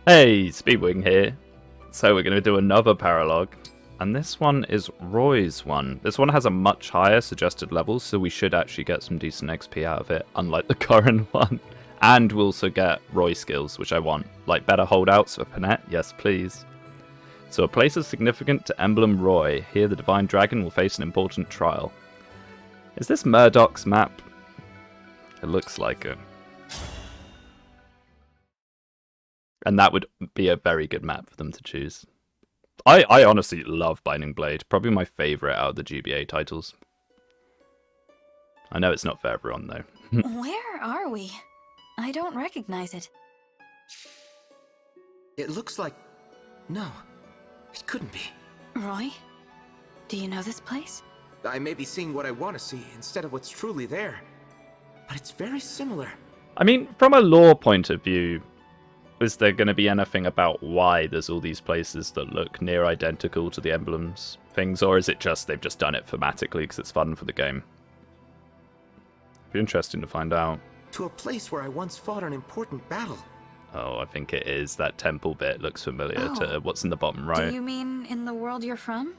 Hey, Speedwinghere here. So we're going to do another Paralogue, and this one is Roy's one. This one has a much higher suggested level, so we should actually get some decent XP out of it, unlike the current one. And we'll also get Roy skills, which I want, like better holdouts for Panette, yes please. So a place is significant to emblem Roy. Here the Divine Dragon will face an important trial. Is this Murdoch's map? It looks like it. And that would be a very good map for them to choose. I honestly love Binding Blade. Probably my favourite out of the GBA titles. I know it's not for everyone, though. Where are we? I don't recognize it. It looks like... No, it couldn't be. Roy? Do you know this place? I may be seeing what I want to see instead of what's truly there. But it's very similar. I mean, from a lore point of view, is there going to be anything about why there's all these places that look near identical to the emblems things, or is it just they've just done it thematically because it's fun for the game? It'd be interesting to find out. To a place where I once fought an important battle. Oh, I think it is. That temple bit looks familiar to what's in the bottom right. Do you mean in the world you're from?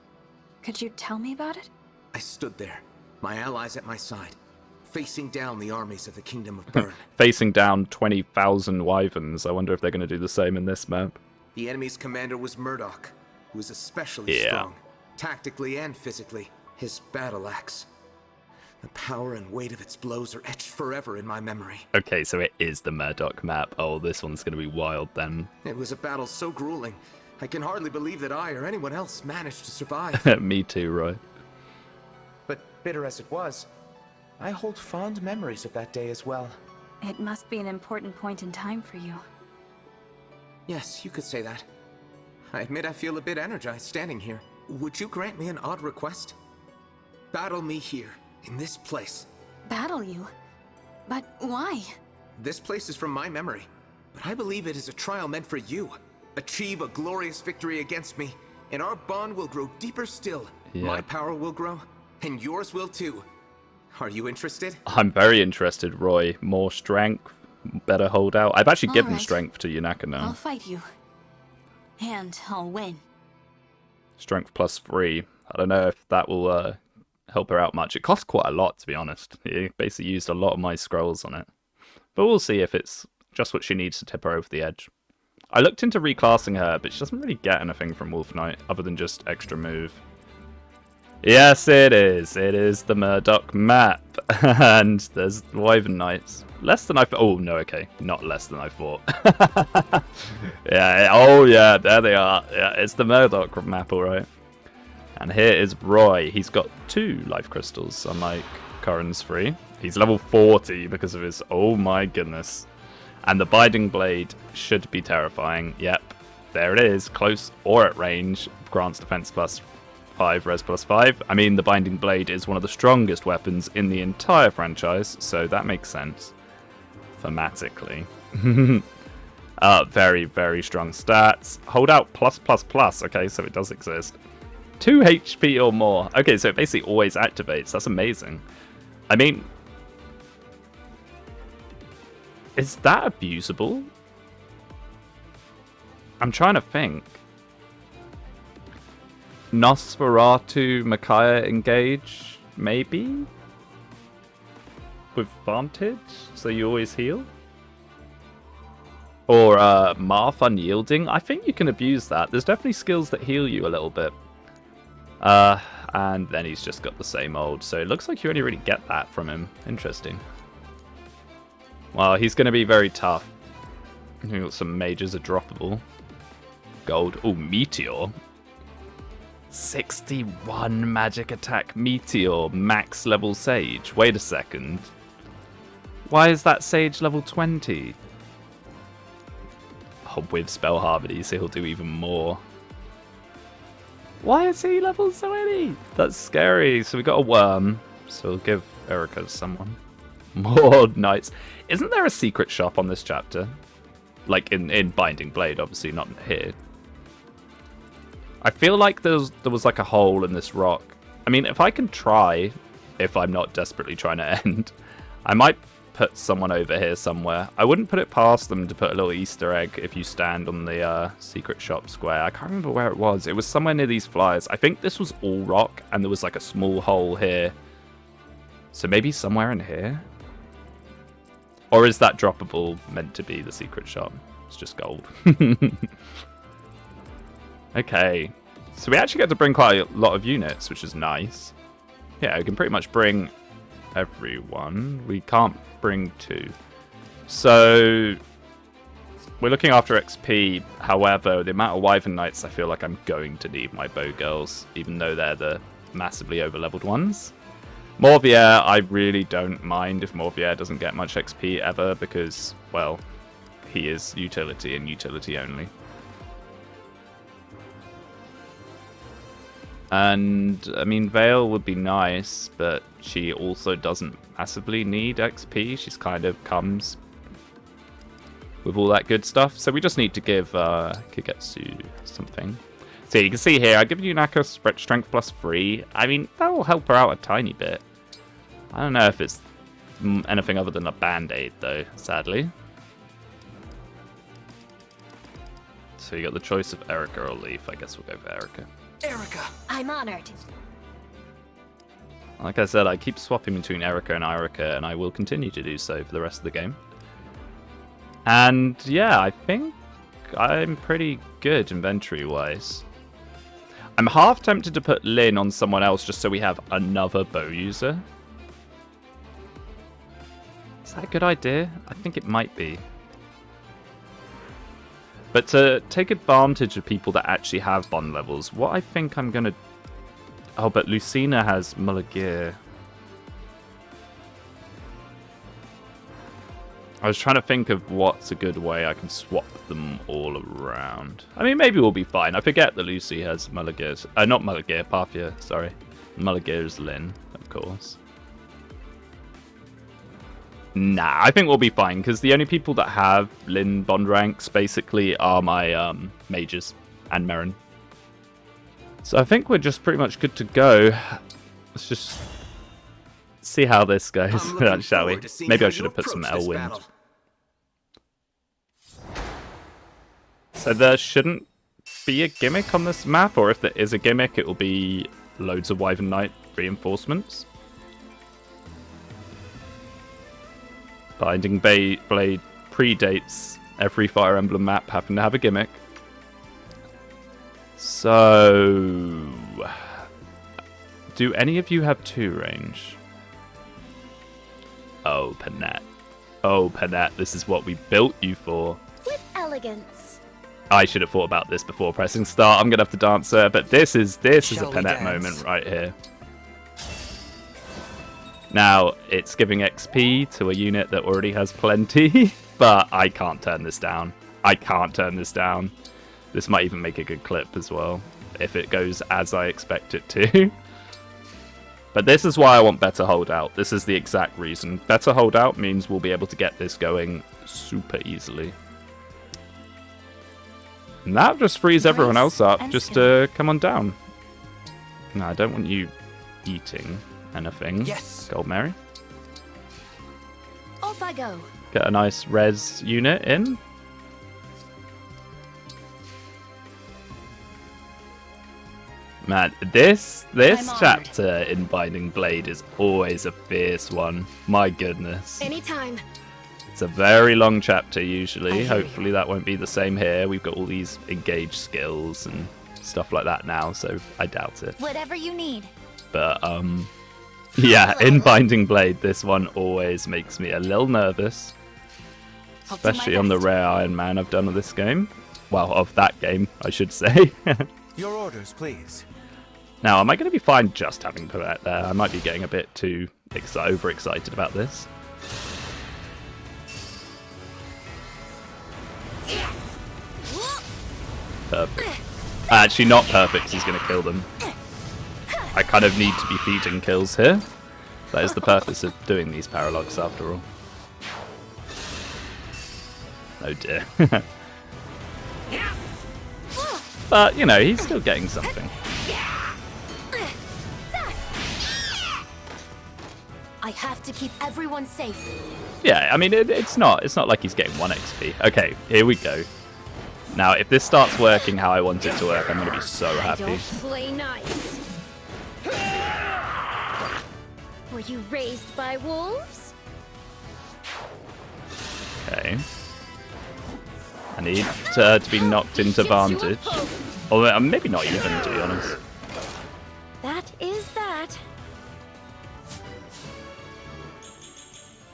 Could you tell me about it? I stood there, my allies at my side, facing down the armies of the Kingdom of Bern. Facing down 20,000 wyverns. I wonder if they're going to do the same in this map. The enemy's commander was Murdoch, who was especially strong, tactically and physically. His battle axe. The power and weight of its blows are etched forever in my memory. Okay, so it is the Murdoch map. Oh, this one's going to be wild then. It was a battle so grueling, I can hardly believe that I or anyone else managed to survive. Me too, Roy. But bitter as it was, I hold fond memories of that day as well. It must be an important point in time for you. Yes, you could say that. I admit I feel a bit energized standing here. Would you grant me an odd request? Battle me here, in this place. Battle you? But why? This place is from my memory, but I believe it is a trial meant for you. Achieve a glorious victory against me, and our bond will grow deeper still. Yeah. My power will grow, and yours will too. Are you interested? I'm very interested, Roy. More strength, better holdout. I've actually given right. strength to Yunaka now. I'll fight you. And I'll win. Strength +3. I don't know if that will help her out much. It costs quite a lot, to be honest. He basically used a lot of my scrolls on it. But we'll see if it's just what she needs to tip her over the edge. I looked into reclassing her, but she doesn't really get anything from Wolf Knight other than just extra move. Yes, it is. It is the Murdoch map. And there's the Wyvern Knights. Less than I thought. Oh, no, okay. Not less than I thought. Yeah, oh, yeah, there they are. Yeah, it's the Murdoch map, all right. And here is Roy. He's got 2 life crystals, unlike Curran's 3. He's level 40 because of his... Oh, my goodness. And the Binding Blade should be terrifying. Yep, there it is. Close or at range. Grants defense +5, res +5. I mean, the Binding Blade is one of the strongest weapons in the entire franchise, so that makes sense. Thematically. Very, very strong stats. Holdout +++. Okay, so it does exist. 2 HP or more. Okay, so it basically always activates. That's amazing. I mean... Is that abusable? I'm trying to think. Nosferatu Micaiah engage? Maybe? With Vantage? So you always heal? Or Marth Unyielding? I think you can abuse that. There's definitely skills that heal you a little bit. And then he's just got the same old. So it looks like you only really get that from him. Interesting. Well, he's going to be very tough. We've got some mages are droppable. Gold. Oh, Meteor. 61 magic attack Meteor. Max level Sage. Wait a second. Why is that Sage level 20? Oh, with Spell Harmonies, he'll do even more. Why is he level 20? That's scary. So we got a worm. So we'll give Erica to someone. More knights. Isn't there a secret shop on this chapter? Like in Binding Blade, obviously, not here. I feel like there was like a hole in this rock. I mean, if I can try, if I'm not desperately trying to end, I might put someone over here somewhere. I wouldn't put it past them to put a little Easter egg if you stand on the secret shop square. I can't remember where it was. It was somewhere near these flyers. I think this was all rock, and there was like a small hole here. So maybe somewhere in here? Or is that droppable meant to be the secret shop? It's just gold. Okay. So we actually get to bring quite a lot of units, which is nice. Yeah, we can pretty much bring everyone. We can't bring 2. So we're looking after XP. However, the amount of Wyvern Knights, I feel like I'm going to need my bow girls, even though they're the massively over-leveled ones. Morvier, I really don't mind if Morvier doesn't get much XP ever because, well, he is utility and utility only. And, I mean, Vale would be nice, but she also doesn't massively need XP. She's kind of comes with all that good stuff. So we just need to give Kagetsu something. So you can see here, I give Yunaka strength plus 3. I mean, that will help her out a tiny bit. I don't know if it's anything other than a band-aid, though, sadly. So you got the choice of Erica or Leaf. I guess we'll go for Erica. Erica! I'm honored. Like I said, I keep swapping between Erica and Irica, and I will continue to do so for the rest of the game. And yeah, I think I'm pretty good inventory-wise. I'm half tempted to put Lyn on someone else just so we have another bow user. Is that a good idea? I think it might be. But to take advantage of people that actually have bond levels, what I think I'm going to... Oh, but Lucina has Mulligir. I was trying to think of what's a good way I can swap them all around. I mean, maybe we'll be fine. I forget that Lucy has Mulligir. Not Mulligir, Parfia, sorry. Mulligir is Lyn, of course. Nah, I think we'll be fine, because the only people that have Lyn bond ranks, basically, are my mages and Merrin. So I think we're just pretty much good to go. Let's just see how this goes, shall we? Maybe I should have put some Elwind. So there shouldn't be a gimmick on this map, or if there is a gimmick, it will be loads of Wyvern Knight reinforcements. Binding Blade predates every Fire Emblem map having to have a gimmick. So, do any of you have 2 range? Oh, Panette. Oh, Panette, this is what we built you for. With elegance. I should have thought about this before pressing start. I'm going to have to dance her, but this is a Panette moment right here. Now, it's giving XP to a unit that already has plenty, but I can't turn this down. I can't turn this down. This might even make a good clip as well, if it goes as I expect it to. But this is why I want better holdout. This is the exact reason. Better holdout means we'll be able to get this going super easily. And that just frees everyone else up just to come on down. No, I don't want you eating anything. Yes. Gold Mary. Off I go. Get a nice res unit in. Man, this chapter in Binding Blade is always a fierce one. My goodness. Anytime. It's a very long chapter usually. Hopefully that won't be the same here. We've got all these engaged skills and stuff like that now, so I doubt it. Whatever you need. But yeah, in Binding Blade, this one always makes me a little nervous. Especially on the rare Iron Man I've done of this game. Well, of that game, I should say. Your orders, please. Now, am I going to be fine just having Paulette there? I might be getting a bit too overexcited about this. Perfect. Actually, not perfect. He's going to kill them. I kind of need to be feeding kills here. That is the purpose of doing these paralogs, after all. Oh dear. But, you know, he's still getting something. I have to keep everyone safe. Yeah, I mean, it's not like he's getting 1 XP. Okay, here we go. Now, if this starts working how I want it to work, I'm going to be so happy. Don't play nice. Were you raised by wolves? Okay. I need to be knocked into Vantage. Or maybe not even, to be honest. That is that.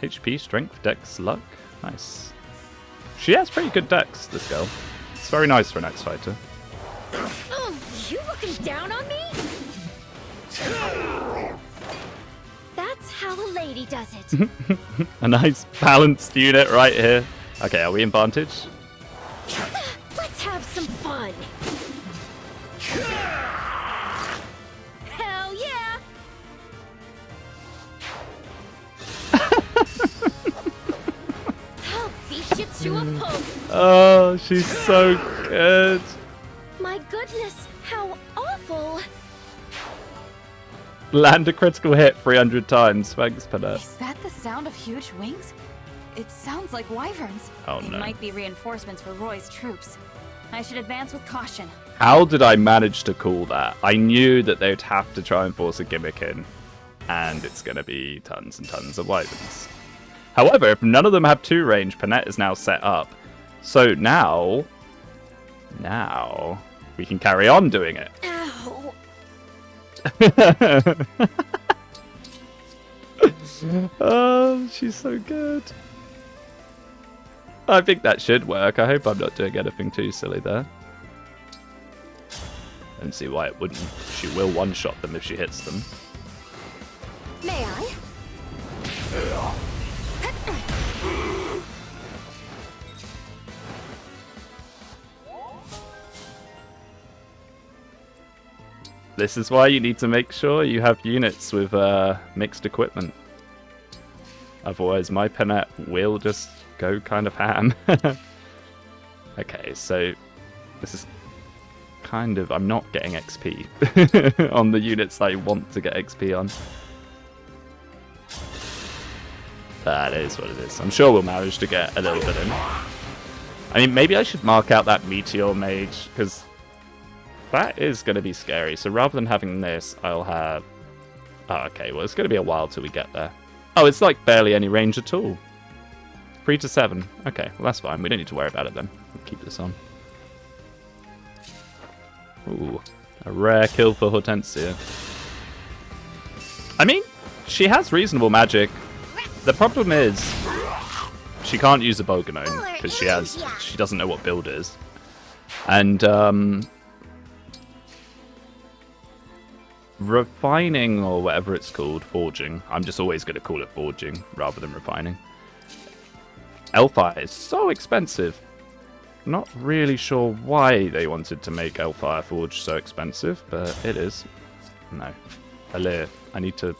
HP, Strength, Dex, Luck. Nice. She has pretty good Dex, this girl. It's very nice for an X-Fighter. Oh, you looking down on me? That's how a lady does it. A nice balanced unit right here. Okay, are we in Vantage? Let's have some fun. Hell yeah! I'll beat you to a pulp. Oh, she's so good. My goodness, how awful. Land a critical hit 300 times. Thanks, Panette. Is that the sound of huge wings? It sounds like wyverns. Oh, They no. might be reinforcements for Roy's troops. I should advance with caution. How did I manage to call that? I knew that they'd have to try and force a gimmick in, and it's going to be tons and tons of wyverns. However, if none of them have 2 range, Panette is now set up. So now we can carry on doing it. Ow. Oh, she's so good. I think that should work. I hope I'm not doing anything too silly there. Don't see why it wouldn't. She will one-shot them if she hits them. May I? This is why you need to make sure you have units with mixed equipment. Otherwise, my Panette will just go kind of ham. Okay, so this is kind of... I'm not getting XP on the units I want to get XP on. That is what it is. I'm sure we'll manage to get a little bit in. I mean, maybe I should mark out that Meteor Mage, because that is going to be scary. So rather than having this, I'll have... Oh, okay, well, it's going to be a while till we get there. Oh, it's like barely any range at all. 3 to 7. Okay, well, that's fine. We don't need to worry about it then. We'll keep this on. Ooh, a rare kill for Hortensia. I mean, she has reasonable magic. The problem is she can't use a Boganone because she doesn't know what build is. And refining, or whatever it's called, forging. I'm just always going to call it forging rather than refining. Elfire is so expensive. Not really sure why they wanted to make Elfire Forge so expensive, but it is. No. Alir, I need to,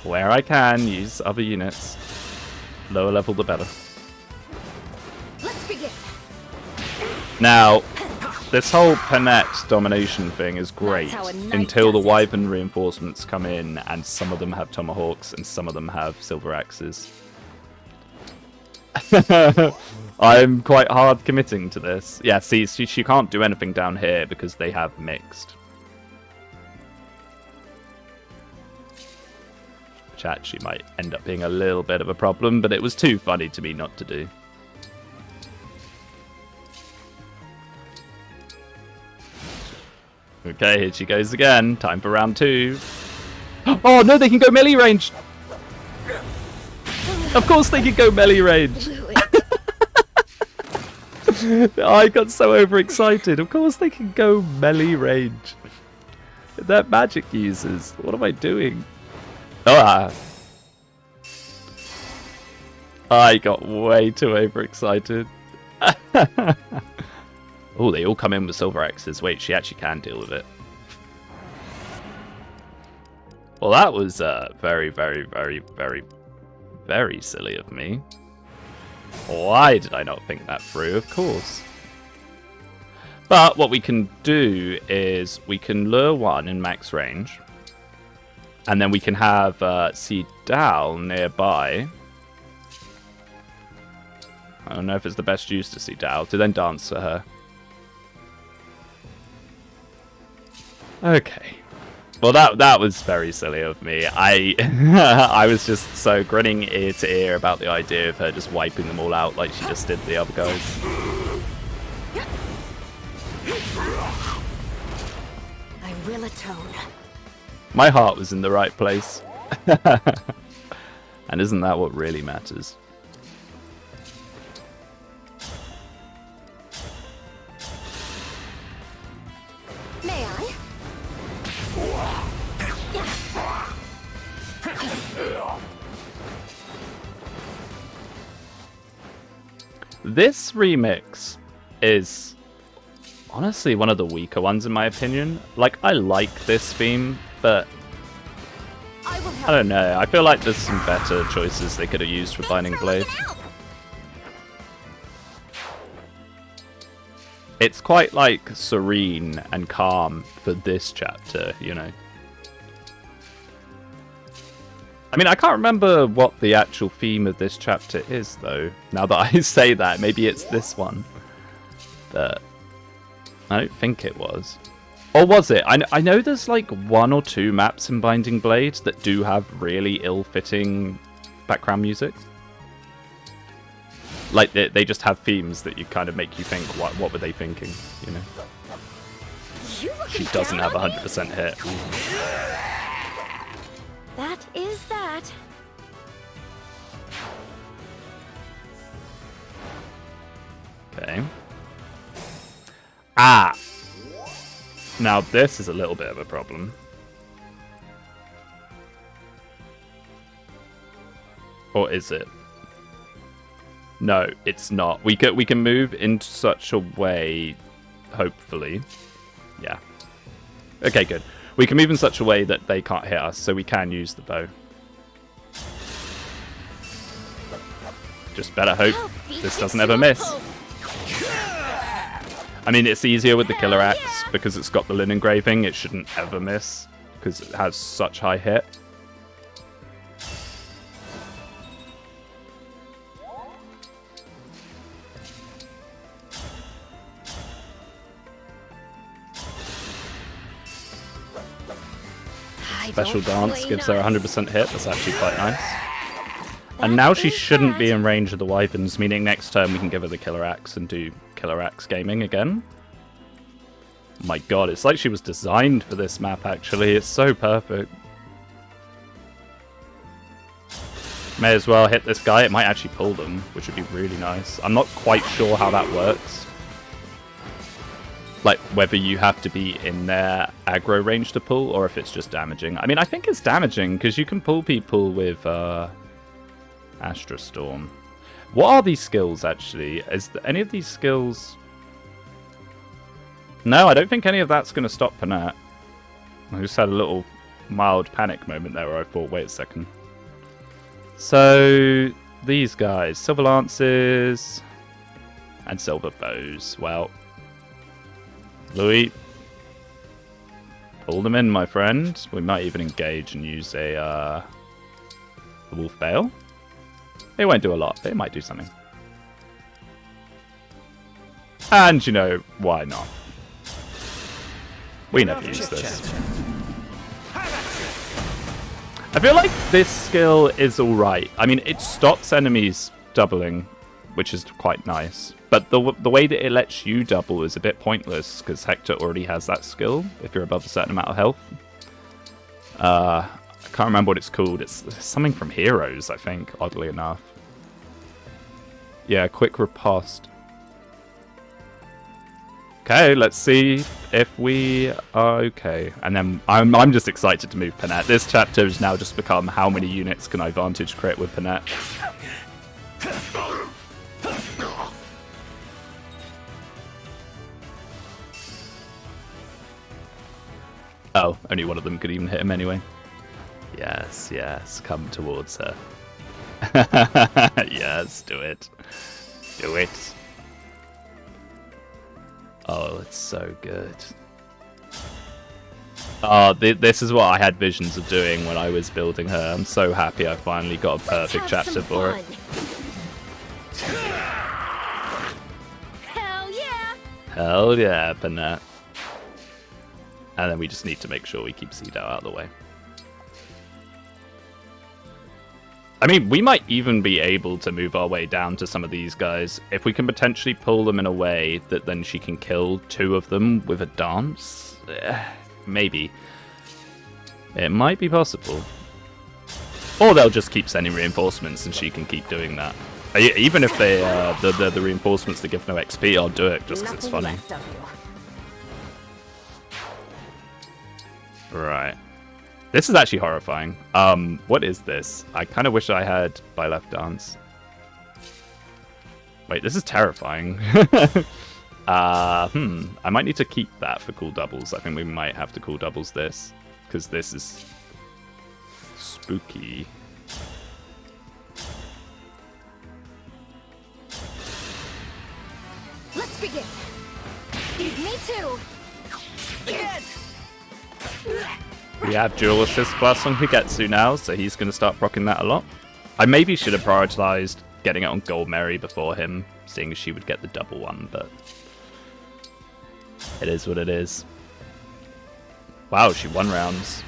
where I can, use other units. Lower level the better. Let's begin. Now, this whole Panette domination thing is great That's how a knight until the does it. Wyvern reinforcements come in and some of them have tomahawks and some of them have silver axes. I'm quite hard committing to this. Yeah, see, she can't do anything down here because they have mixed. Which actually might end up being a little bit of a problem, but it was too funny to me not to do. Okay, here she goes again. Time for round 2. Oh no, they can go melee range! Of course they can go melee range! Blew it. I got so overexcited. Of course they can go melee range. They're magic users. What am I doing? Ah! I got way too overexcited. Oh, they all come in with silver axes. Wait, she actually can deal with it. Well, that was very, very, very, very, very silly of me. Why did I not think that through? Of course. But what we can do is we can lure one in max range. And then we can have Dal nearby. I don't know if it's the best use to Dal to then dance for her. Okay. Well, that was very silly of me. I was just so grinning ear to ear about the idea of her just wiping them all out like she just did the other guys. I will atone. My heart was in the right place. And isn't that what really matters? May I? This remix is honestly one of the weaker ones in my opinion. Like, I like this theme, but I don't know. I feel like there's some better choices they could have used for Binding Blade. It's quite like serene and calm for this chapter, you know. I mean, I can't remember what the actual theme of this chapter is, though. Now that I say that, maybe it's this one. But I don't think it was. Or was it? I know there's like 1 or 2 maps in Binding Blade that do have really ill-fitting background music. Like, they just have themes that you kind of make you think, what were they thinking, you know? She doesn't have 100% hit. That is that. Okay. Ah! Now this is a little bit of a problem. Or is it? No, it's not. We can move in such a way, hopefully. Yeah. Okay, good. We can move in such a way that they can't hit us, so we can use the bow. Just better hope this doesn't ever miss. I mean, it's easier with the killer axe because it's got the linen engraving. It shouldn't ever miss because it has such high hit. Special dance gives her 100% hit. That's actually quite nice. And now she shouldn't be in range of the wyverns, meaning next turn we can give her the killer axe and do killer axe gaming again. My god, it's like she was designed for this map, actually. It's so perfect. May as well hit this guy. It might actually pull them, which would be really nice. I'm not quite sure how that works. Like, whether you have to be in their aggro range to pull, or if it's just damaging. I mean, I think it's damaging, because you can pull people with Astra Storm. What are these skills, actually? Is any of these skills... No, I don't think any of that's going to stop Panat. I just had a little mild panic moment there where I thought, wait a second. So, these guys. Silver Lances and Silver Bows. Well... Louis, pull them in, my friend. We might even engage and use a Wolf Bale. It won't do a lot, but it might do something. And, you know, why not? We never use this. I feel like this skill is alright. I mean, it stops enemies doubling, which is quite nice. But the way that it lets you double is a bit pointless, because Hector already has that skill, if you're above a certain amount of health. I can't remember what it's called. It's something from Heroes, I think, oddly enough. Yeah, quick riposte. Okay, let's see if we are okay. And then I'm just excited to move Panat. This chapter has now just become how many units can I vantage crit with Panat. Oh, only one of them could even hit him anyway. Yes, yes, come towards her. Yes, do it. Do it. Oh, it's so good. This is what I had visions of doing when I was building her. I'm so happy I finally got a perfect chapter for it. Hell yeah! Hell yeah, Panette. And then we just need to make sure we keep Cedo out of the way. I mean, we might even be able to move our way down to some of these guys. If we can potentially pull them in a way that then she can kill 2 of them with a dance. Maybe. It might be possible. Or they'll just keep sending reinforcements and she can keep doing that. Even if they the reinforcements that give no XP, I'll do it just because it's funny. Right. This is actually horrifying. What is this? I kind of wish I had by left dance. Wait, this is terrifying. I might need to keep that for cool doubles. I think we might have to cool doubles this, because this is spooky. Let's begin. Me too. Again. We have dual assist plus on Higetsu now, so he's going to start proccing that a lot. I maybe should have prioritized getting it on Gold Mary before him, seeing as she would get the double one, but it is what it is. Wow, she won rounds.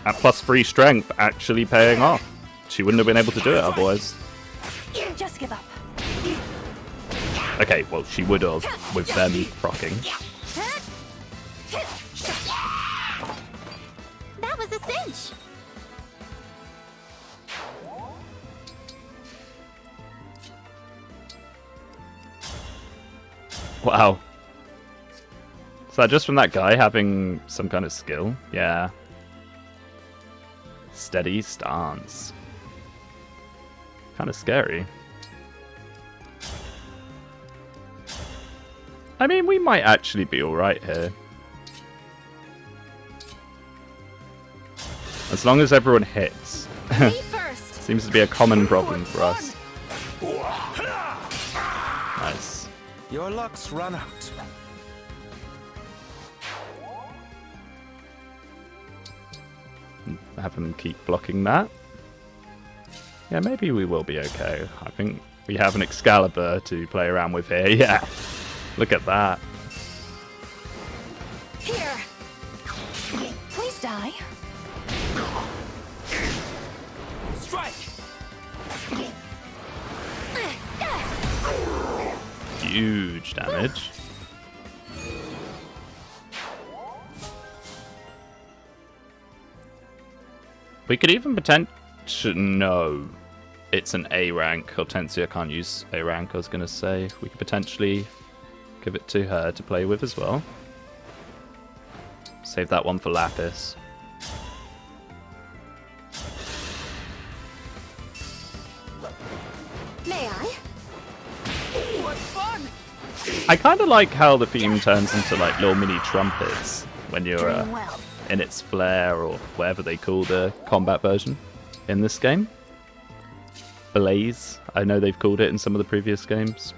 At +3 strength, actually paying off. She wouldn't have been able to do it otherwise. Just give up. Okay, well, she would have with them proccing. That was a cinch. Wow. Is that just from that guy having some kind of skill? Yeah. Steady stance. Kind of scary. I mean, we might actually be alright here. As long as everyone hits. Me first. Seems to be a common problem for us. Nice. Your luck's run out. Have them keep blocking that. Yeah, maybe we will be okay. I think we have an Excalibur to play around with here. Yeah. Look at that. Here. Please die. Strike! Huge damage. We could even potentially... No. It's an A rank. Hortensia can't use A rank, I was going to say. We could potentially give it to her to play with as well. Save that one for Lapis. May I? What fun! I kind of like how the theme turns into like little mini trumpets when you're Doing well. in its flare or whatever they call the combat version in this game. Blaze, I know they've called it in some of the previous games.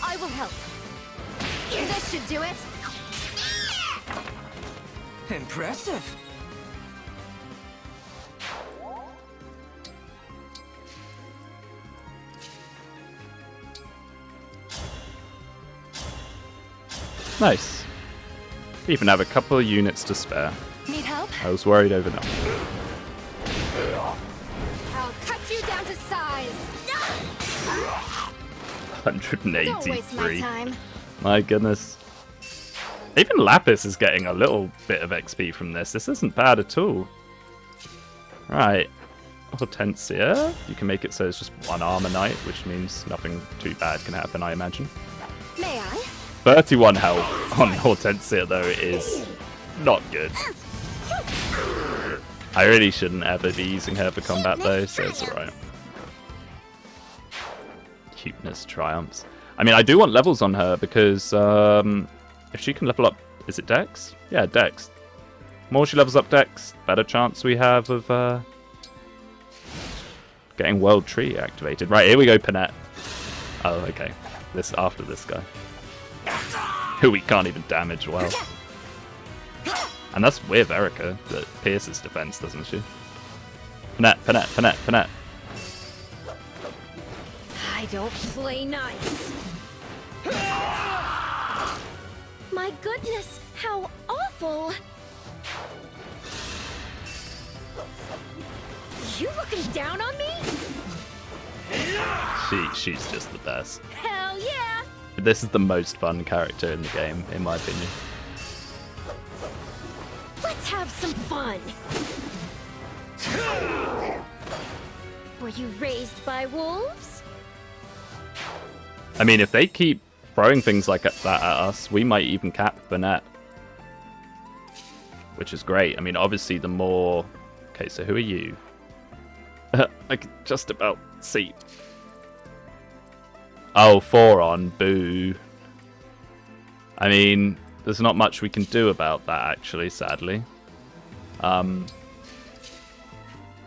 I will help. This should do it. Impressive. Nice. Even have a couple of units to spare. Need help? I was worried over that. I'll cut you down to size. Don't waste my 183. time. My goodness. Even Lapis is getting a little bit of XP from this. This isn't bad at all. Right. Hortensia. You can make it so it's just one armor knight, which means nothing too bad can happen, I imagine. May I? 31 health on Hortensia, though, is not good. I really shouldn't ever be using her for combat, though, so it's alright. Cuteness triumphs. I mean, I do want levels on her, because if she can level up... Is it Dex? Yeah, Dex. More she levels up Dex, better chance we have of getting World Tree activated. Right, here we go, Panette. Oh, okay. This after this guy. who we can't even damage well. And that's with Erica that pierces defense, doesn't she? Panette. I don't play nice. My goodness, how awful! You looking down on me? She's just the best. Hell yeah! This is the most fun character in the game, in my opinion. Let's have some fun. Were you raised by wolves? I mean, if they keep throwing things like that at us, we might even cap Burnett. Which is great. I mean, obviously the more... Okay, so who are you? I can just about see. Oh, 4 on. Boo. I mean, there's not much we can do about that, actually, sadly. But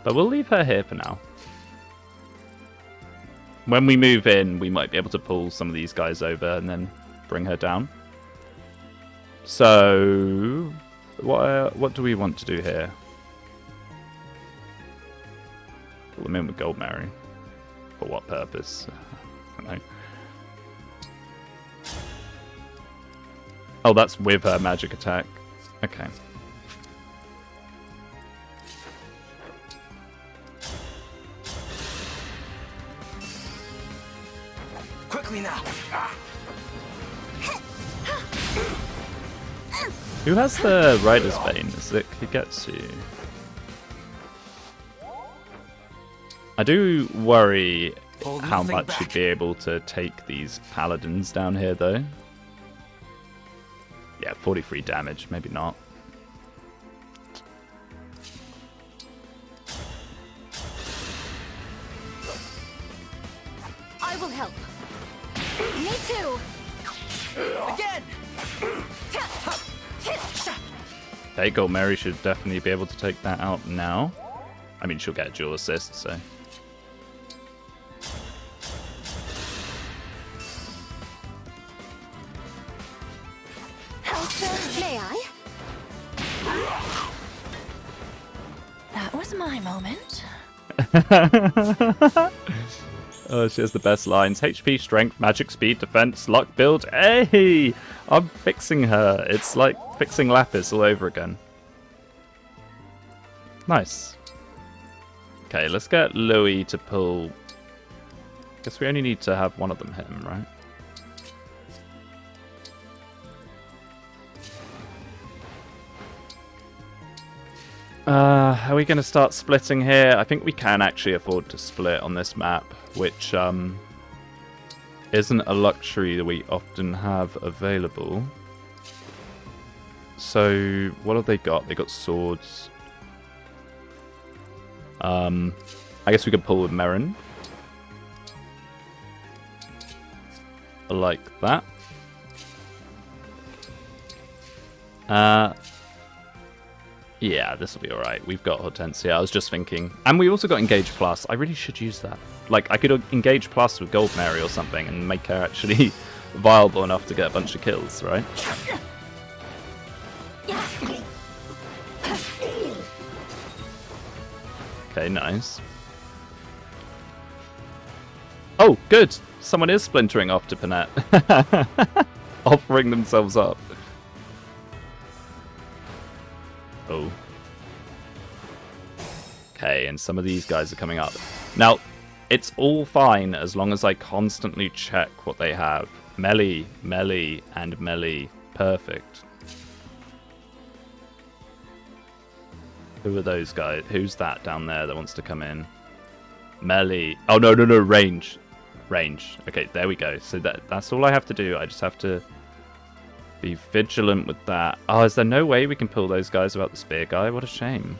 we'll leave her here for now. When we move in, we might be able to pull some of these guys over and then bring her down. So, what do we want to do here? Pull them in with Gold Mary. For what purpose? I don't know. Oh, that's with her magic attack. Okay. Quickly now. Who has the Rider's Bane? Is it Higetsu? I do worry how much you'd be able to take these paladins down here, though. Yeah, 43 damage, maybe not. I will help. Me too. Again. Okay, Gold Mary should definitely be able to take that out now. I mean, she'll get a dual assist, so... May I? That was my moment. Oh, she has the best lines. HP, strength, magic, speed, defense, luck, build. Hey! I'm fixing her. It's like fixing Lapis all over again. Nice. Okay, let's get Louis to pull... Guess we only need to have one of them hit him, right? Are we going to start splitting here? I think we can actually afford to split on this map, which isn't a luxury that we often have available. So, what have they got? They got swords. I guess we could pull with Merrin. Like that. Yeah, this will be alright. We've got Hortensia. I was just thinking. And we also got Engage Plus. I really should use that. Like, I could Engage Plus with Gold Mary or something and make her actually viable enough to get a bunch of kills, right? Okay, nice. Oh, good! Someone is splintering off to Panette. Offering themselves up. Oh. Okay, and some of these guys are coming up. Now, it's all fine as long as I constantly check what they have. Melee, melee, and melee. Perfect. Who are those guys? Who's that down there that wants to come in? Melee. Oh, no, range. Range. Okay, there we go. So that's all I have to do. I just have to be vigilant with that. Oh, is there no way we can pull those guys without the spear guy? What a shame.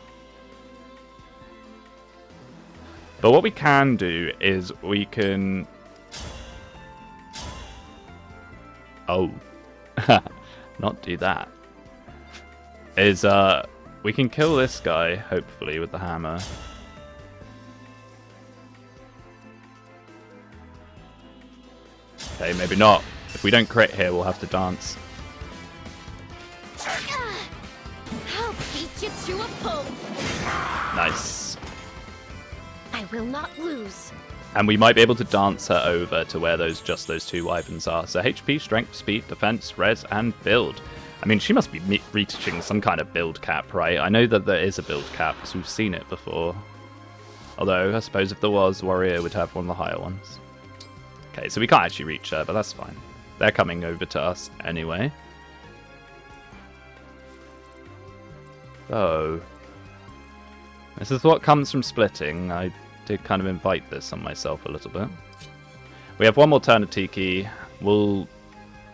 But what we can do is we can... Oh. Not do that. Is, we can kill this guy, hopefully, with the hammer. Okay, maybe not. If we don't crit here, we'll have to dance. Nice. I will not lose. And we might be able to dance her over to where those 2 wyverns are. So HP, strength, speed, defense, res, and build. I mean, she must be reaching some kind of build cap, right? I know that there is a build cap because we've seen it before. Although, I suppose if there was, Warrior would have one of the higher ones. Okay, so we can't actually reach her, but that's fine. They're coming over to us anyway. So, this is what comes from splitting. I did kind of invite this on myself a little bit. We have one more turn of Tiki. We'll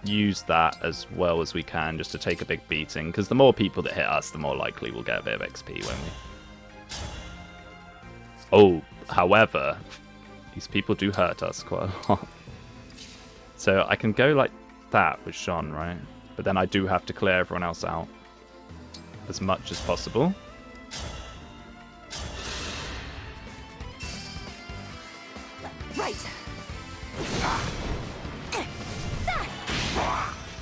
use that as well as we can just to take a big beating, because the more people that hit us, the more likely we'll get a bit of XP, won't we? Oh, however, these people do hurt us quite a lot. So I can go like that with Sean, right? But then I do have to clear everyone else out as much as possible. Right.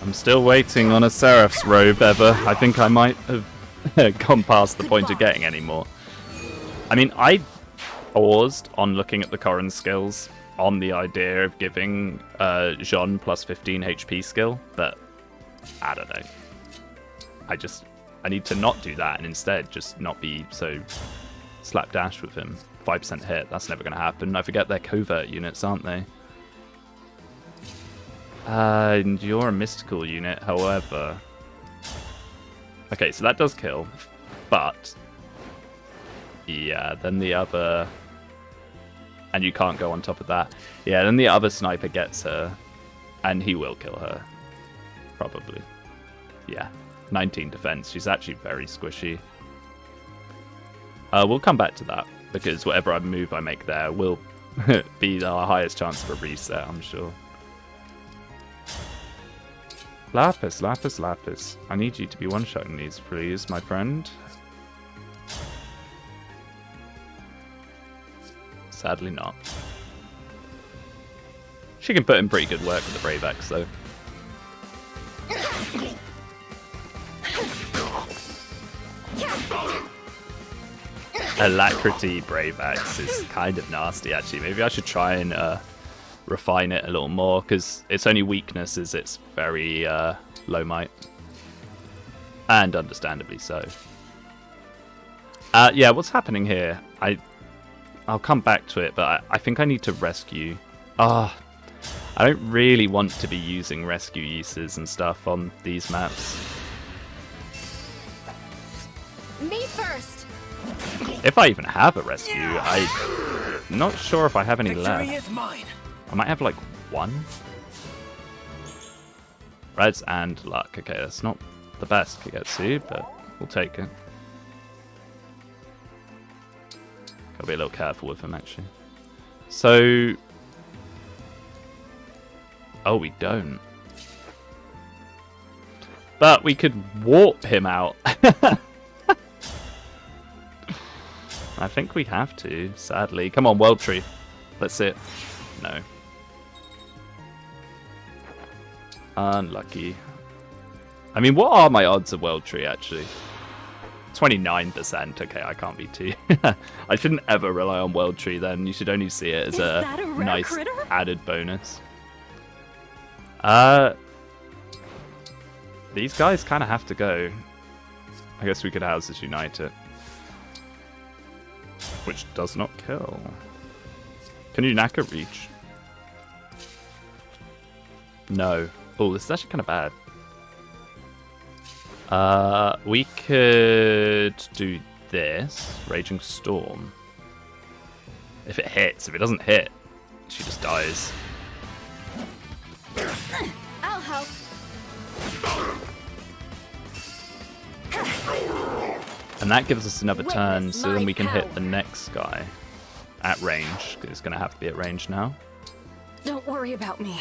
I'm still waiting on a Seraph's robe, Ever. I think I might have gone past the point of getting any more. I mean, I paused on looking at the Corrin skills on the idea of giving Jean plus 15 HP skill, but I don't know. I need to not do that and instead just not be so slapdash with him. 5% hit, that's never going to happen. I forget they're covert units, aren't they? And you're a mystical unit, however. Okay, so that does kill, but yeah, then the other, and you can't go on top of that. Yeah, then the other sniper gets her, and he will kill her, probably. Yeah, 19 defense. She's actually very squishy. We'll come back to that, because whatever move I make there will be our highest chance of a reset, I'm sure. Lapis, Lapis, Lapis. I need you to be one-shotting these, please, my friend. Sadly not. She can put in pretty good work with the Brave Axe, though. Alacrity Brave Axe is kind of nasty, actually. Maybe I should try and refine it a little more, because its only weakness is it's very low might. And understandably so. Yeah, what's happening here? I'll come back to it, but I think I need to rescue. I don't really want to be using rescue uses and stuff on these maps. Me first. If I even have a rescue, I'm not sure if I have any left. Victory is mine. I might have like one. Reds and luck. Okay, that's not the best Kagetsu, but we'll take it. Gotta be a little careful with him, actually. So... oh, we don't. But we could warp him out. I think we have to, sadly. Come on, World Tree. Let's see it. No. Unlucky. I mean, what are my odds of World Tree, actually? 29%. Okay, I can't be too. I shouldn't ever rely on World Tree, then. You should only see it as a nice critter? Added bonus. These guys kind of have to go. I guess we could Houses Unite it. Which does not kill. Can you Naka reach? No. Oh, this is actually kind of bad. We could do this. Raging Storm. If it hits. If it doesn't hit, she just dies. I'll help. And that gives us another turn, so then we can hit the next guy at range, because it's going to have to be at range now. Don't worry about me.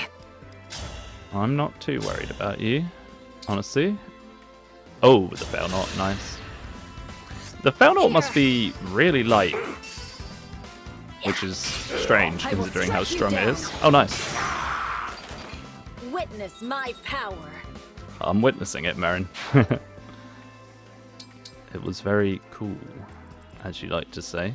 I'm not too worried about you, honestly. Oh, the Failnaught, nice. The Failnaught must be really light, which is strange considering how strong it is. Oh, nice. Witness my power. I'm witnessing it, Marin. It was very cool. as you like to say.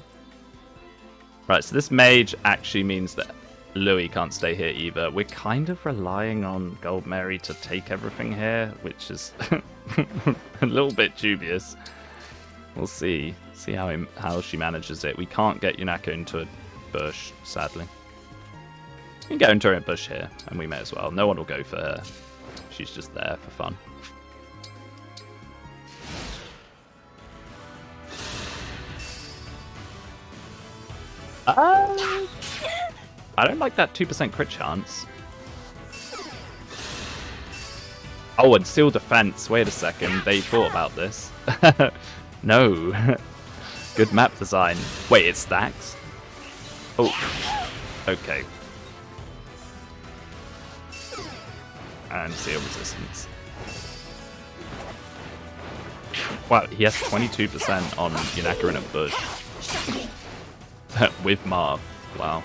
Right, so this mage actually means that Louis can't stay here either. We're kind of relying on Gold Mary to take everything here, which is a little bit dubious. We'll see. See how she manages it. We can't get Yunako into a bush, sadly. We can get into a bush here, and we may as well. No one will go for her. She's just there for fun. I don't like that 2% crit chance. Oh, and seal defense. Wait a second. They thought about this. No. Good map design. Wait, it stacks? Oh. Okay. And seal resistance. Wow, he has 22% on Yunaka in a bush. With Marv. Wow.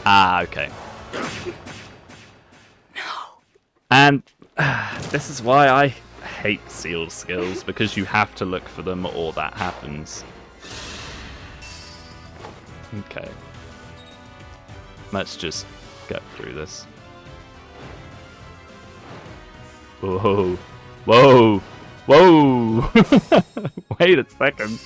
Ah, okay. No. And this is why I hate sealed skills, because you have to look for them or that happens. Okay. Let's just get through this. Whoa. Whoa. Whoa. Wait a second.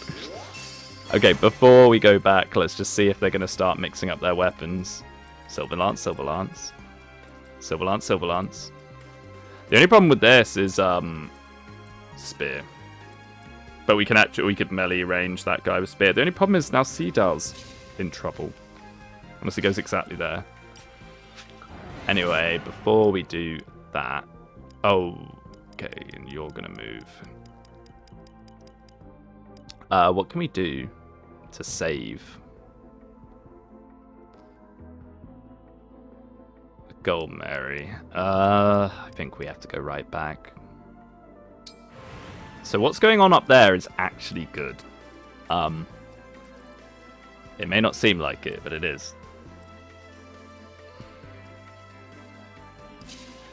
Okay, before we go back, let's just see if they're going to start mixing up their weapons. Silver Lance, Silver Lance. Silver Lance, Silver Lance. The only problem with this is Spear. But we could melee range that guy with Spear. The only problem is now Seedal's in trouble. Unless he goes exactly there. Anyway, before we do that... Oh, okay, and you're going to move. What can we do to save? Gold Mary. I think we have to go right back. So what's going on up there is actually good. It may not seem like it, but it is.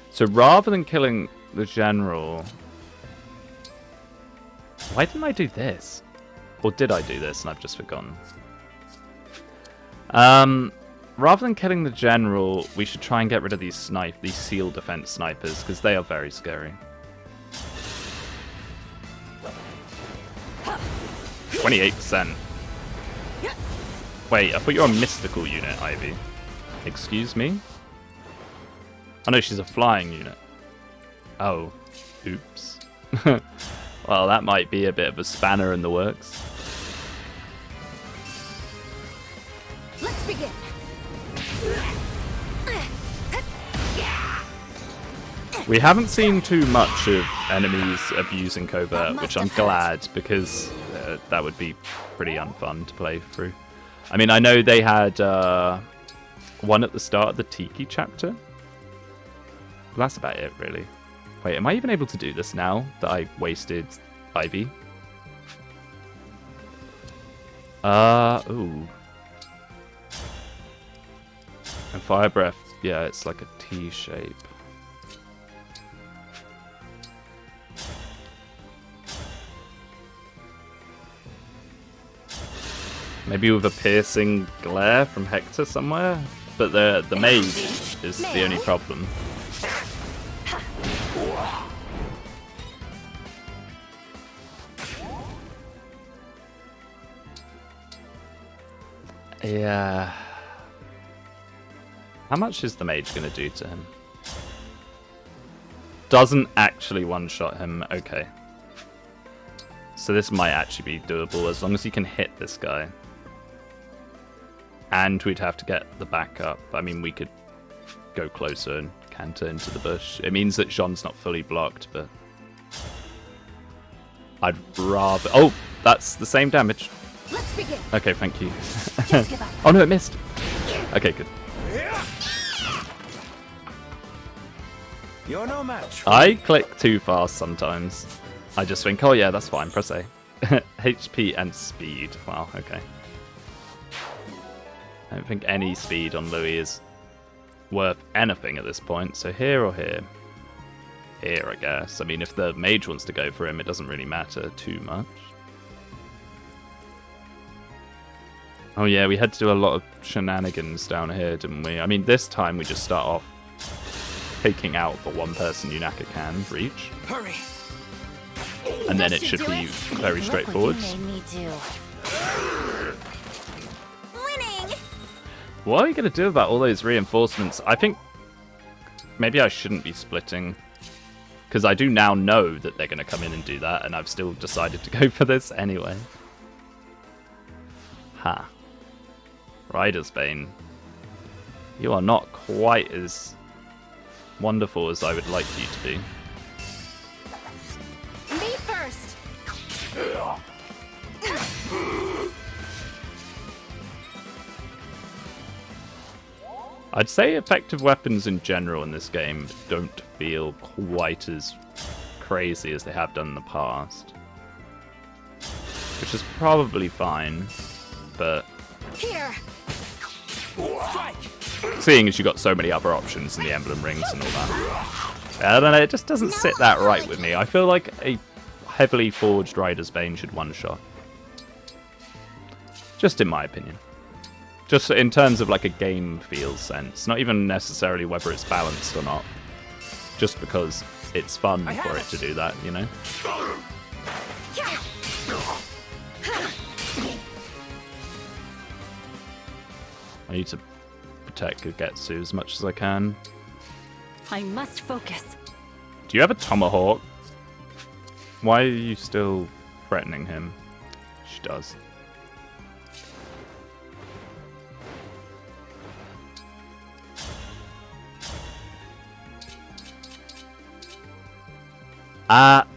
So rather than killing the general... Why didn't I do this? Or did I do this and I've just forgotten? Rather than killing the general, we should try and get rid of these seal defense snipers, because they are very scary. 28%. Wait, I thought you were a mystical unit, Ivy. Excuse me? Oh no, she's a flying unit. Oh, oops. Well, that might be a bit of a spanner in the works. Let's begin. We haven't seen too much of enemies abusing Covert, which I'm glad, because that would be pretty unfun to play through. I mean, I know they had one at the start of the Tiki chapter. But that's about it, really. Wait, am I even able to do this now that I wasted Ivy? Ooh. And Fire Breath, yeah, it's like a T shape. Maybe with a piercing glare from Hector somewhere? But the mage is the only problem. Yeah. How much is the mage going to do to him? Doesn't actually one-shot him. Okay. So this might actually be doable as long as he can hit this guy. And we'd have to get the backup. I mean, we could go closer and canter into the bush. It means that Jean's not fully blocked, but... I'd rather... Oh, that's the same damage. Let's begin. Okay, thank you. Just give up. Oh no, it missed. Okay, good. You're no match. I click too fast sometimes. I just think, oh yeah, that's fine, press A. HP and speed. Wow, okay. I don't think any speed on Louis is worth anything at this point, so here or here? here, I guess. I mean, if the mage wants to go for him, it doesn't really matter too much. Oh yeah, we had to do a lot of shenanigans down here, didn't we? I mean, this time we just start off taking out the one person Yunaka can reach. Hurry! And then it should be very straightforward. Winning! What are we going to do about all those reinforcements? I think maybe I shouldn't be splitting. Because I do now know that they're going to come in and do that, and I've still decided to go for this anyway. Ha. Rider's Bane. You are not quite as wonderful as I would like you to be. Me first! I'd say effective weapons in general in this game don't feel quite as crazy as they have done in the past. Which is probably fine, but Here! seeing as you got so many other options in the emblem rings and all that. I don't know, it just doesn't sit that right with me. I feel like a heavily forged Rider's Bane should one-shot. Just in my opinion. Just in terms of like a game feel sense. Not even necessarily whether it's balanced or not. Just because it's fun for it to do that, you know? I need to protect Kagetsu as much as I can. I must focus. Do you have a tomahawk? Why are you still threatening him? She does.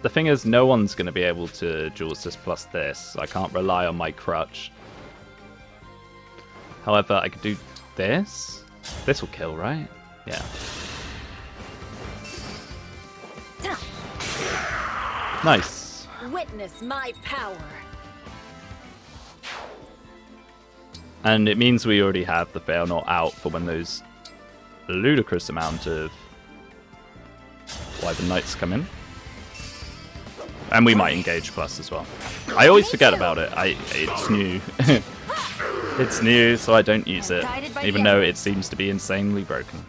The thing is, no one's going to be able to dual assist plus this. I can't rely on my crutch. However, I could do this. This will kill, right? Yeah. Nice. Witness my power. And it means we already have the fail not out for when those ludicrous amount of Wyvern Knights come in. And we might engage plus as well. I always forget about it. It's new. It's new, so I don't use it, even though it seems to be insanely broken.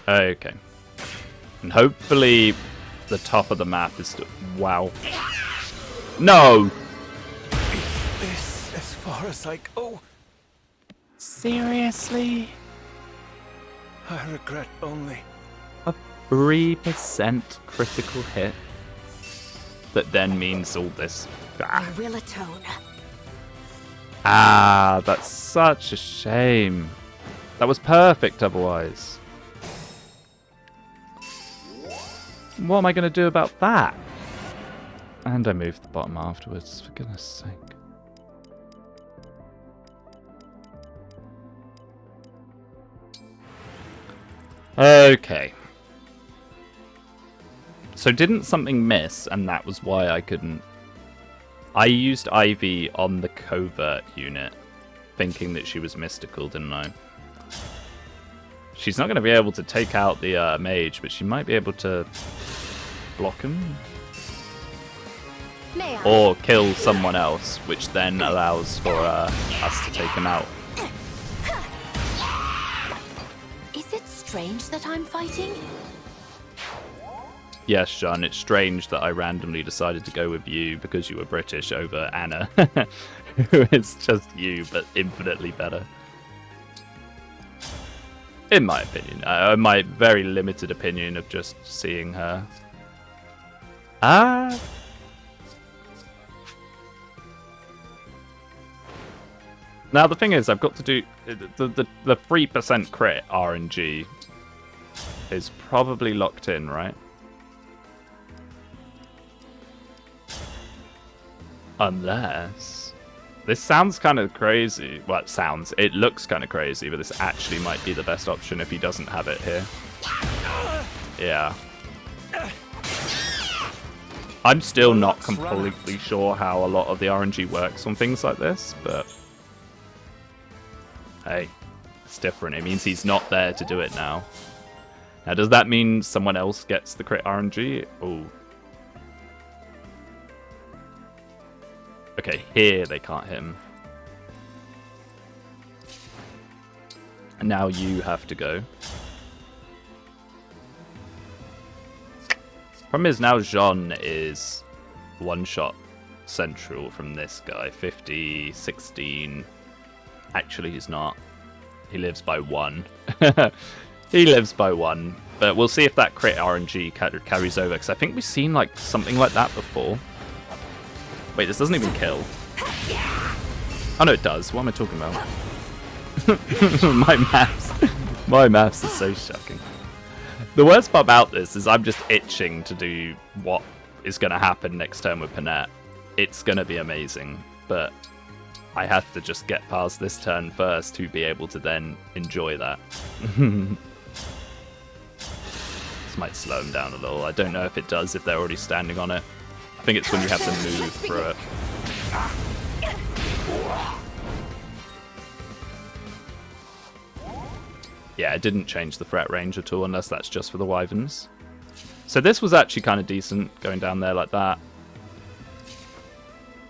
Okay. And hopefully the top of the map is still... Wow. No! This as far as I go. Seriously? I regret only. A 3% critical hit that then means all this. I will atone. That's such a shame. That was perfect otherwise. What am I going to do about that? And I moved the bottom afterwards, for goodness sake. Okay. So didn't something miss, and that was why I couldn't... I used Ivy on the covert unit, thinking that she was mystical, didn't I? She's not going to be able to take out the mage, but she might be able to block him. May I? Or kill someone else, which then allows for us to take him out. Is it strange that I'm fighting? Yes, Sean, it's strange that I randomly decided to go with you because you were British over Anna, who is just you, but infinitely better. In my opinion. My very limited opinion of just seeing her. Now, the thing is, I've got to do... The 3% crit RNG is probably locked in, right? Unless... This sounds kind of crazy. Well, it looks kind of crazy, but this actually might be the best option if he doesn't have it here. Yeah. I'm still not completely sure how a lot of the RNG works on things like this, but... Hey, it's different. It means he's not there to do it now. Now, does that mean someone else gets the crit RNG? Oh. Okay, here they can't hit him. And now you have to go. Problem is now Jean is one-shot central from this guy. 50, 16. Actually, he's not. He lives by 1. He lives by 1. But we'll see if that crit RNG carries over, because I think we've seen like something like that before. Wait, this doesn't even kill. Oh no, it does. What am I talking about? My maths is so shocking. The worst part about this is I'm just itching to do what is going to happen next turn with Panette. It's going to be amazing, but I have to just get past this turn first to be able to then enjoy that. This might slow him down a little. I don't know if it does if they're already standing on it. I think it's when you have to move through it. Yeah, it didn't change the threat range at all, unless that's just for the wyverns. So this was actually kind of decent, going down there like that.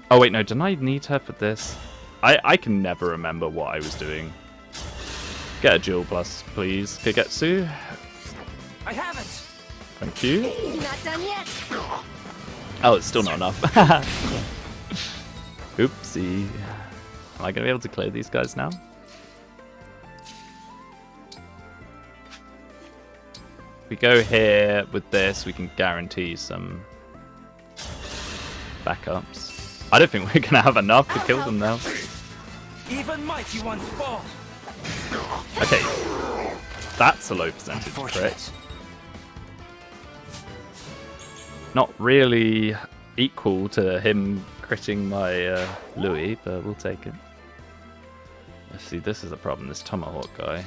Oh wait, no, didn't I need her for this? I can never remember what I was doing. Get a Jewel Plus, please, Kagetsu. I have it. Thank you. Not done yet. Oh, it's still not enough. Oopsie. Am I going to be able to clear these guys now? If we go here with this, we can guarantee some backups. I don't think we're going to have enough to kill them now. Even mighty ones fall. Okay. That's a low percentage crit. Not really equal to him critting my Louis, but we'll take it. Let's see, this is a problem, this Tomahawk guy.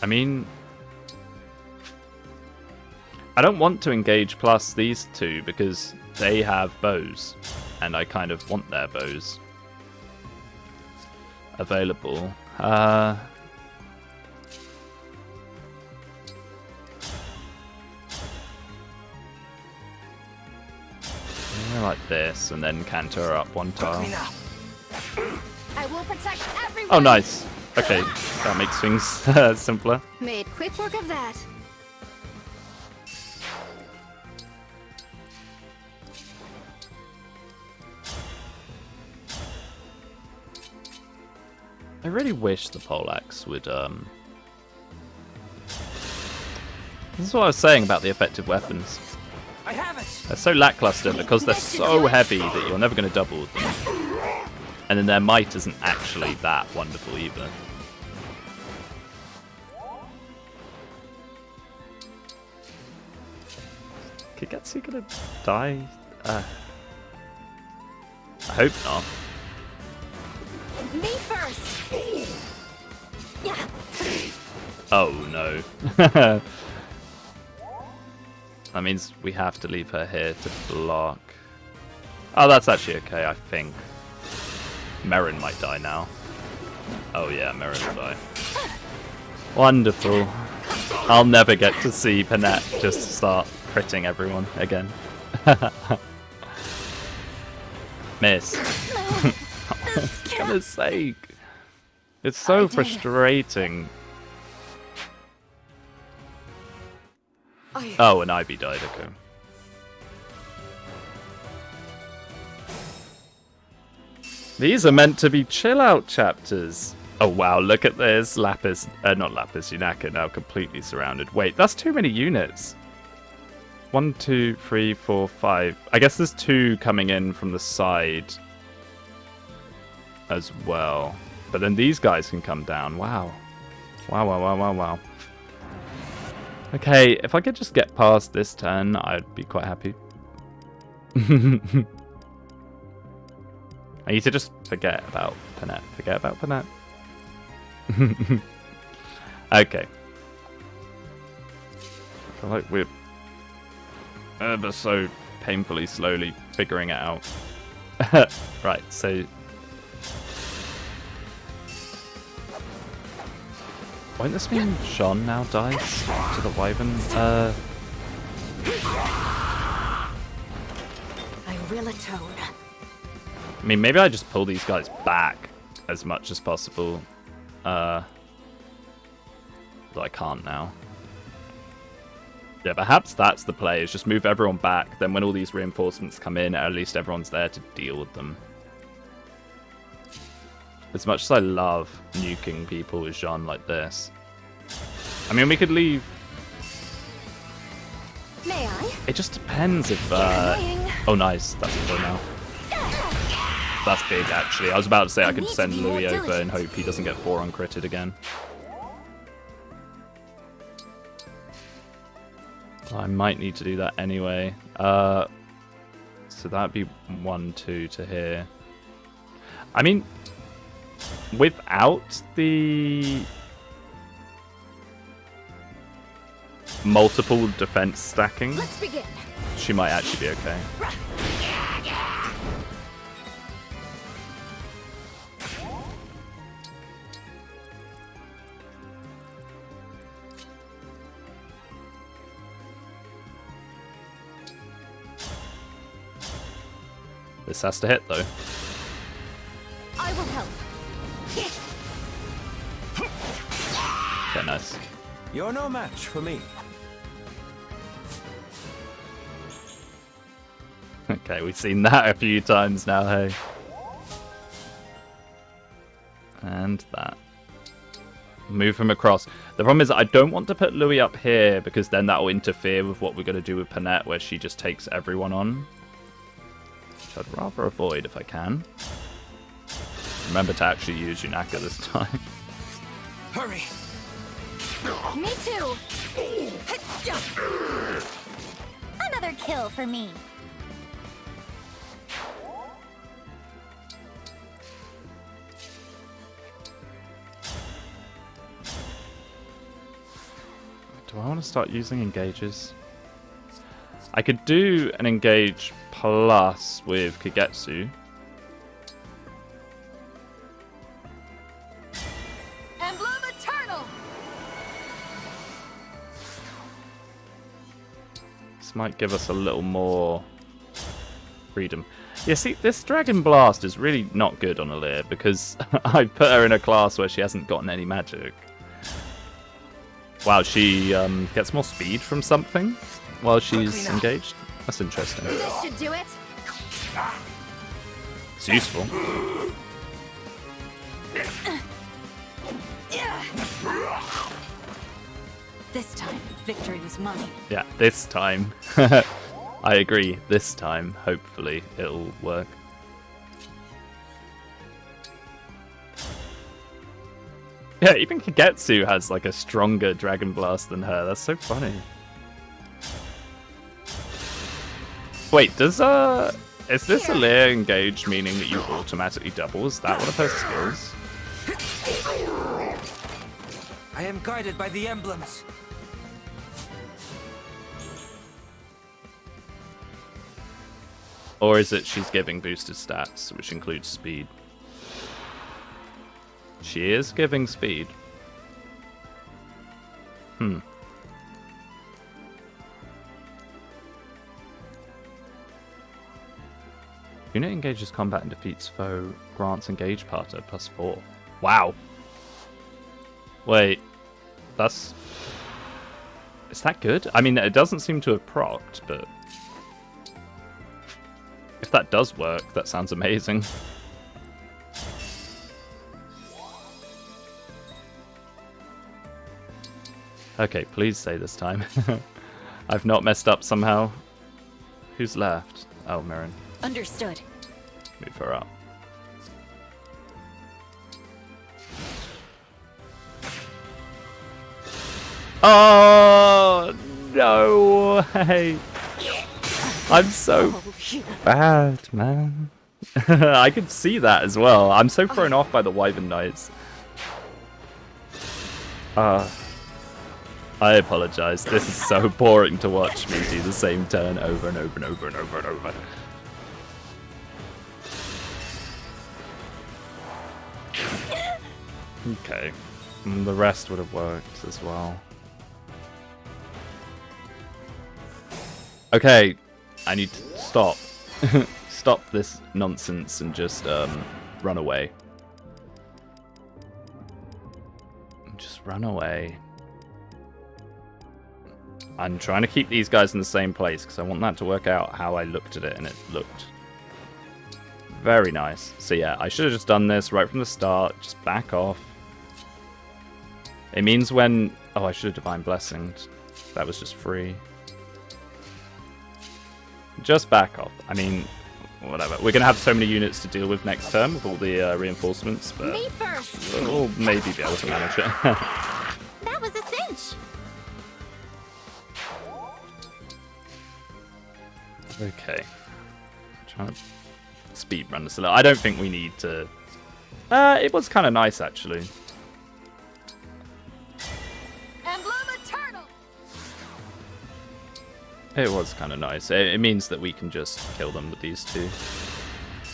I mean, I don't want to engage plus these two because they have bows, and I kind of want their bows available. Like this, and then canter her up one tile. I will protect everyone. Oh, nice. Okay, that makes things simpler. Made quick work of that. I really wish the poleaxe would This is what I was saying about the effective weapons. I have it. They're so lackluster because they're so heavy that you're never going to double them. And then their might isn't actually that wonderful either. Kagetsu gonna die? I hope not. Me first. Yeah. Oh no. That means we have to leave her here to block. Oh, that's actually okay, I think. Merrin might die now. Oh yeah, Merrin will die. Wonderful. I'll never get to see Panette just start critting everyone again. Miss. For goodness sake. It's so frustrating. Oh, and Ivy died, okay. These are meant to be chill-out chapters. Oh wow, look at this. Lapis, not Lapis, Yunaka now completely surrounded. Wait, that's too many units. 1, 2, 3, 4, 5. I guess there's 2 coming in from the side as well. But then these guys can come down. Wow. Wow, wow, wow, wow, wow. Okay, if I could just get past this turn, I'd be quite happy. I need to just forget about Panette. Forget about Panette. Okay. I feel like we're ever so painfully slowly figuring it out. Right, so Won't this mean Sean now dies to the Wyvern? I will atone. I mean, maybe I just pull these guys back as much as possible. Though I can't now. Yeah, perhaps that's the play, is just move everyone back, then when all these reinforcements come in, at least everyone's there to deal with them. As much as I love nuking people with Jean like this. I mean, we could leave... May I? It just depends if... Oh, nice. That's a go now. That's big, actually. I was about to say I could send Louis over and hope he doesn't get 4 uncritted again. I might need to do that anyway. So that'd be 1-2 to here. I mean, without the multiple defense stacking, Let's begin. she might actually be okay. This has to hit, though. I will help. Okay, nice. You're no match for me. Okay, we've seen that a few times now, hey. And that. Move him across. The problem is I don't want to put Louis up here because then that will interfere with what we're going to do with Panette, where she just takes everyone on. Which I'd rather avoid if I can. Remember to actually use Yunaka this time. Hurry! Me too. Another kill for me. Do I want to start using engages? I could do an engage plus with Kagetsu. Emblem eternal. This might give us a little more freedom. Yeah, see, this Dragon Blast is really not good on Alir because I put her in a class where she hasn't gotten any magic. Wow, she gets more speed from something while she's engaged. That's interesting. This should do it. It's useful. This time, victory is mine. Yeah, this time. I agree. This time, hopefully, it'll work. Yeah, even Kagetsu has like a stronger Dragon Blast than her. That's so funny. Wait, does is this Alir engaged, meaning that you automatically double? Is that one of her skills? I am guided by the emblems. Or is it she's giving boosted stats, which includes speed? She is giving speed. Unit engages combat and defeats foe, grants engage part at +4. Wow. Wait, that's... Is that good? I mean, it doesn't seem to have procced, but... If that does work, that sounds amazing. Okay, please say this time. I've not messed up somehow. Who's left? Oh, Mirren. Understood. Move her up. Oh, no way. I'm so bad, man. I could see that as well. I'm so thrown off by the Wyvern Knights. I apologize. This is so boring to watch me do the same turn over and over and over and over and over. Okay. The rest would have worked as well. Okay, I need to stop. Stop this nonsense and just run away. Just run away. I'm trying to keep these guys in the same place because I want that to work out how I looked at it, and it looked very nice. So yeah, I should have just done this right from the start. Just back off. It means when... Oh, I should have Divine Blessings. That was just free. Just back off. I mean, whatever. We're going to have so many units to deal with next turn with all the reinforcements, but Me first. we'll maybe be able to manage it. That was a cinch. Okay. Trying to speed run this a little. I don't think we need to... it was kind of nice, actually. Emblem eternal. It was kind of nice. It means that we can just kill them with these two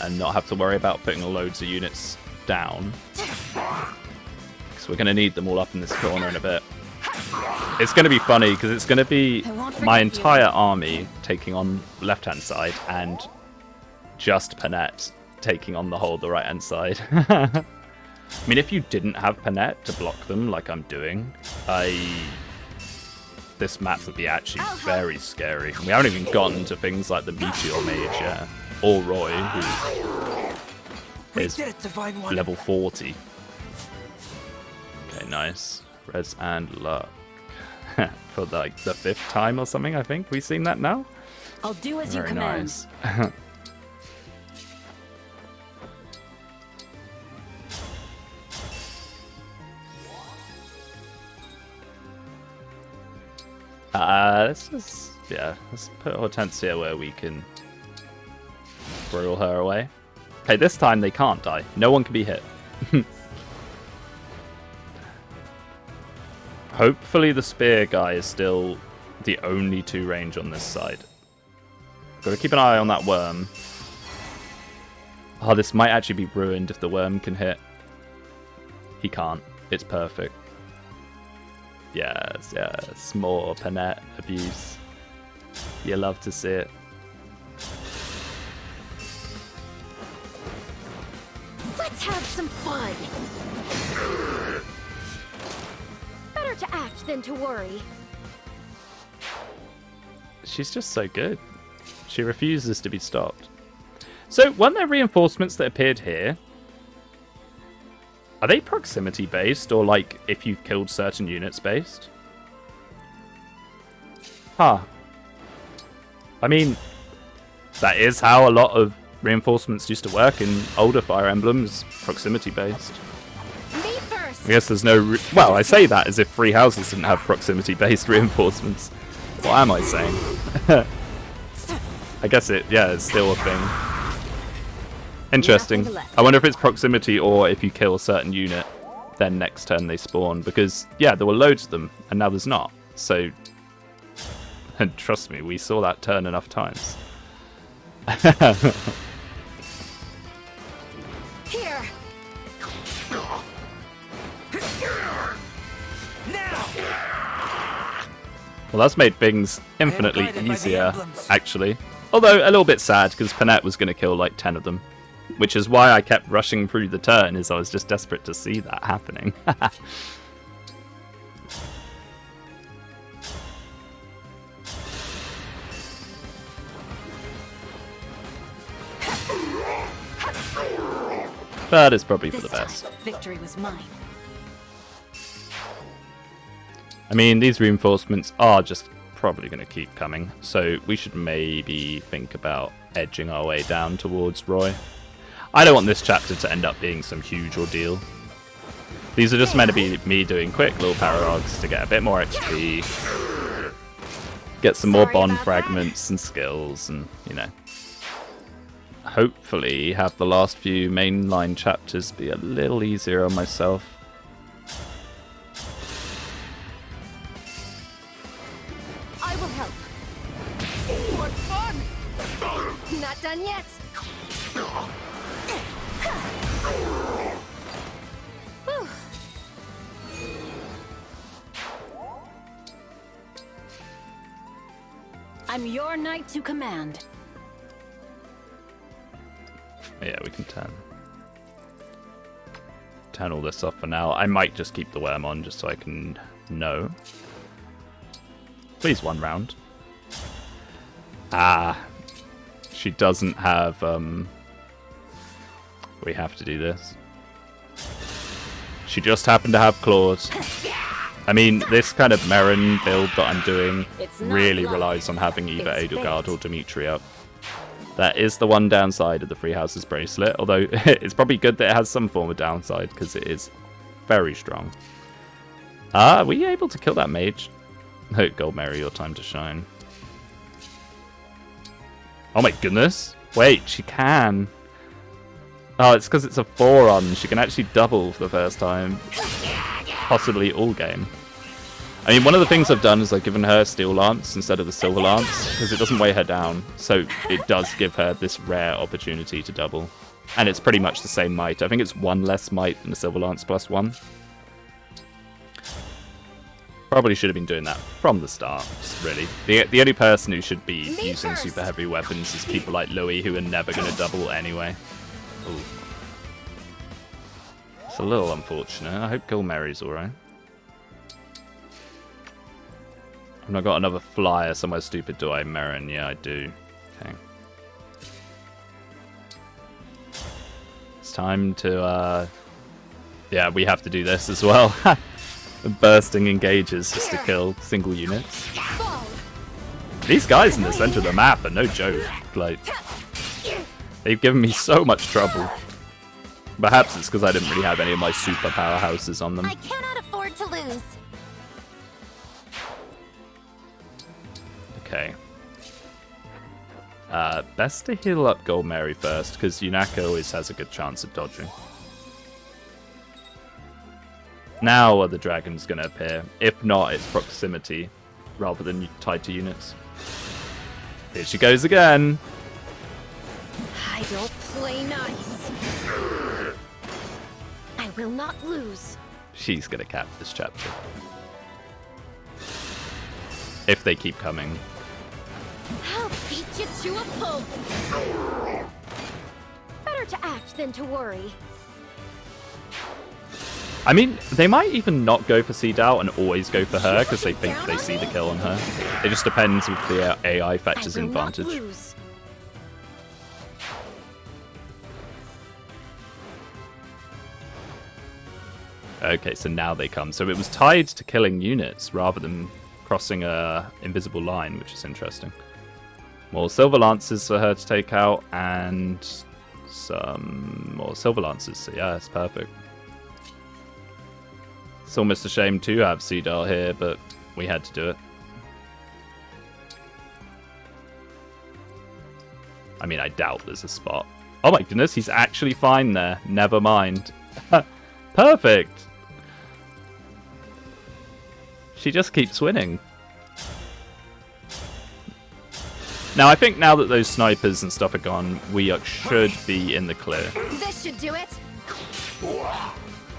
and not have to worry about putting loads of units down. Because we're going to need them all up in this corner in a bit. It's going to be funny because it's going to be my entire army taking on left-hand side and just Panette taking on the right-hand side. I mean, if you didn't have Panette to block them like I'm doing, this map would be actually very scary. We haven't even gotten to things like the Meteor Mage yet, or Roy, who is level 40. Okay, nice. Res and luck. For like the 5th time or something, I think. We've seen that now? I'll do as you Very command. nice. Let's put Hortensia where we can throw her away. Okay, this time they can't die. No one can be hit. Hopefully the spear guy is still the only 2 range on this side. Gotta keep an eye on that worm. Oh, this might actually be ruined if the worm can hit. He can't. It's perfect. Yes, yes. More Panette abuse. You love to see it. Let's have some fun. Better to act than to worry. She's just so good. She refuses to be stopped. So, weren't there reinforcements that appeared here? Are they proximity based, or like if you've killed certain units based? Huh. I mean, that is how a lot of reinforcements used to work in older Fire Emblems, proximity based. Me first. I guess there's no... well, I say that as if Free Houses didn't have proximity based reinforcements. What am I saying? I guess it's still a thing. Interesting. I wonder if it's proximity or if you kill a certain unit, then next turn they spawn. Because, yeah, there were loads of them, and now there's not. So, and trust me, we saw that turn enough times. Here. Well, that's made things infinitely easier, actually. Although, a little bit sad, because Panette was going to kill like 10 of them. Which is why I kept rushing through the turn, is I was just desperate to see that happening. But it's probably for the best. Victory was mine. I mean, these reinforcements are just probably going to keep coming, so we should maybe think about edging our way down towards Roy. I don't want this chapter to end up being some huge ordeal. These are just meant to be me doing quick little paralogs to get a bit more XP, get some more bond fragments and skills, and, you know, hopefully have the last few mainline chapters be a little easier on myself. I will help. What fun! Not done yet. I'm your knight to command. Yeah, we can turn all this off for now. I might just keep the worm on just so I can know. Please, one round. Ah, she doesn't have, we have to do this. She just happened to have claws. I mean, this kind of Merrin build that I'm doing really relies on having either Edelgard or Dimitri up. That is the one downside of the Three Houses bracelet, although it's probably good that it has some form of downside, because it is very strong. Are we able to kill that mage? Oh, Gold Mary, your time to shine. Oh my goodness. Wait, she can. Oh, it's because it's a 4-on. She can actually double for the first time. Possibly all game. I mean, one of the things I've done is I've given her Steel Lance instead of the Silver Lance, because it doesn't weigh her down. So it does give her this rare opportunity to double. And it's pretty much the same might. I think it's 1 less might than the Silver Lance plus 1. Probably should have been doing that from the start, really. The only person who should be using super heavy weapons is people like Louis, who are never going to double anyway. Ooh. It's a little unfortunate. I hope Gilmary's alright. I've not got another flyer somewhere stupid, do I, Merrin? Yeah, I do. Okay. It's time to, yeah, we have to do this as well. Bursting engages just to kill single units. These guys in the center of the map are no joke. Like, they've given me so much trouble. Perhaps it's because I didn't really have any of my super powerhouses on them. I cannot afford to lose. Okay. Best to heal up Gold Mary first, because Yunaka always has a good chance of dodging. Now are the dragons going to appear? If not, it's proximity rather than tied to units. Here she goes again. I don't play nice. I will not lose. She's going to cap this chapter. If they keep coming. I'll beat you to a pulp. Better to act than to worry. I mean, they might even not go for Seed Out and always go for her because they think they see the kill on her. It just depends if the AI factors in advantage. Okay, so now they come. So it was tied to killing units rather than crossing a invisible line, which is interesting. More Silver Lances for her to take out and some more Silver Lances. So yeah, it's perfect. It's almost a shame to have Cedar here, but we had to do it. I mean, I doubt there's a spot. Oh my goodness, he's actually fine there. Never mind. Perfect. She just keeps winning. Now, I think now that those snipers and stuff are gone, we should be in the clear. This should do it.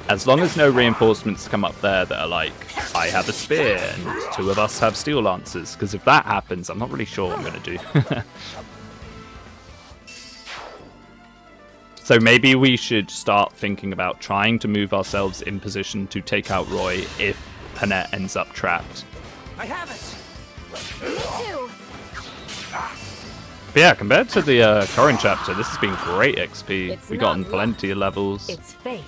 As long as no reinforcements come up there that are like, I have a spear and 2 of us have steel lances. Because if that happens, I'm not really sure what I'm going to do. So maybe we should start thinking about trying to move ourselves in position to take out Roy if Panette ends up trapped. I have it. Me too. But yeah, compared to the current chapter, this has been great XP. It's We've gotten not plenty of levels. It's fate.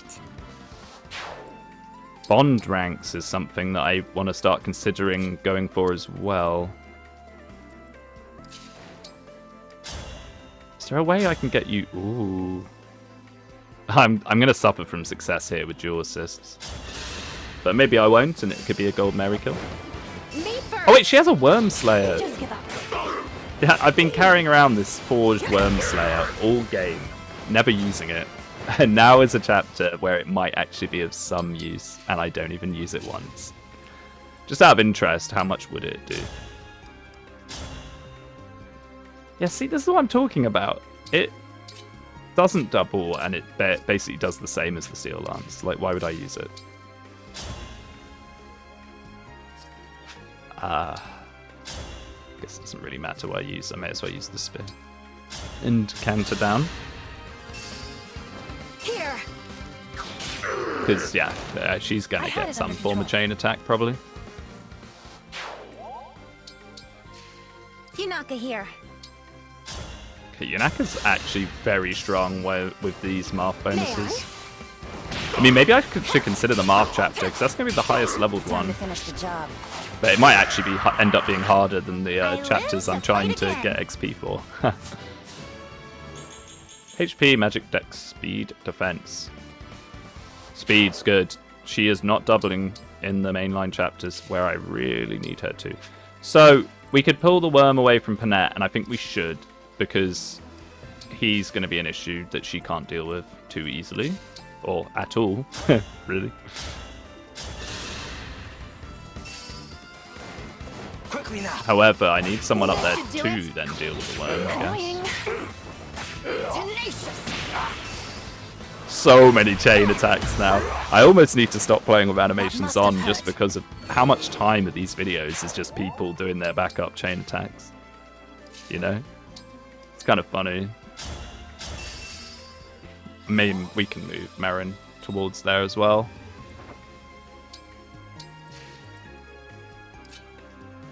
Bond ranks is something that I want to start considering going for as well. Is there a way I can get you... Ooh. I'm going to suffer from success here with dual assists. But maybe I won't, and it could be a Gold Mary kill. Me first. Oh wait, she has a Worm Slayer. Just give up. Yeah, I've been carrying around this forged Worm Slayer all game, never using it. And now is a chapter where it might actually be of some use, and I don't even use it once. Just out of interest, how much would it do? Yeah, see, this is what I'm talking about. It doesn't double, and it basically does the same as the Steel Lance. Like, why would I use it? Guess it doesn't really matter what I use. I may as well use the spear. And counter down. Here. Because, yeah, she's going to get some form of chain attack, probably. Yunaka here. Okay, Yunaka's actually very strong with these Marth bonuses. I mean, maybe I should consider the Marth chapter, because that's going to be the highest leveled Time to one. finish the job. But it might actually end up being harder than the chapters I'm trying to get XP for. HP, magic, dex, speed, defense. Speed's good. She is not doubling in the mainline chapters where I really need her to. So, we could pull the worm away from Panette, and I think we should, because he's going to be an issue that she can't deal with too easily. Or at all, really. Quickly now. However, I need someone up there to then deal with the worm, I guess. Tenacious. So many chain attacks now. I almost need to stop playing with animations on just because of how much time of these videos is just people doing their backup chain attacks. You know? It's kind of funny. I mean, we can move Marin towards there as well.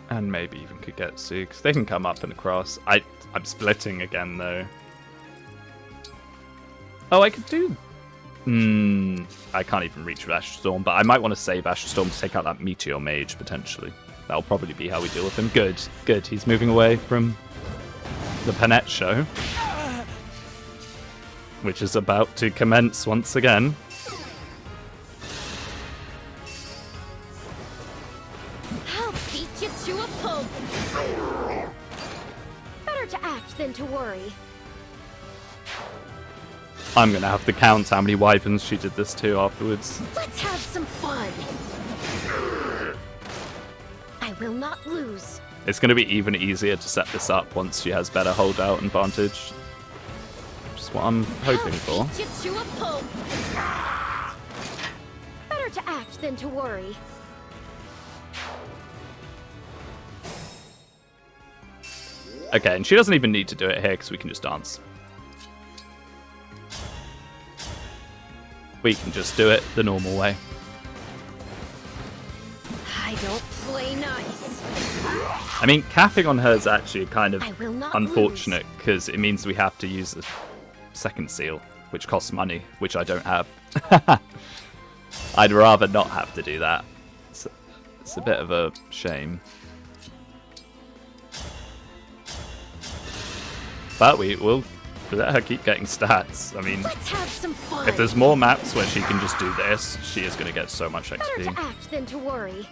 And maybe even Kagetsu, because they can come up and across. I'm splitting again, though. Oh, I could do... I can't even reach with Asher Storm, but I might want to save Asher Storm to take out that Meteor Mage, potentially. That'll probably be how we deal with him. Good, good. He's moving away from the Panette show, which is about to commence once again. I'll beat you to a pulp. Better to act than to worry. I'm going to have to count how many wyverns she did this to afterwards. Let's have some fun. I will not lose. It's going to be even easier to set this up once she has better holdout advantage. Which is what I'm hoping for. Beat you to a pulp. Better to act than to worry. Okay, and she doesn't even need to do it here because we can just dance. We can just do it the normal way. I don't play nice. I mean, capping on her is actually kind of I will not unfortunate because it means we have to use the second seal, which costs money, which I don't have. I'd rather not have to do that. It's a bit of a shame. But we will let her keep getting stats. I mean, Let's have some fun. if there's more maps where she can just do this, she is going to get so much Better XP. to act than to worry.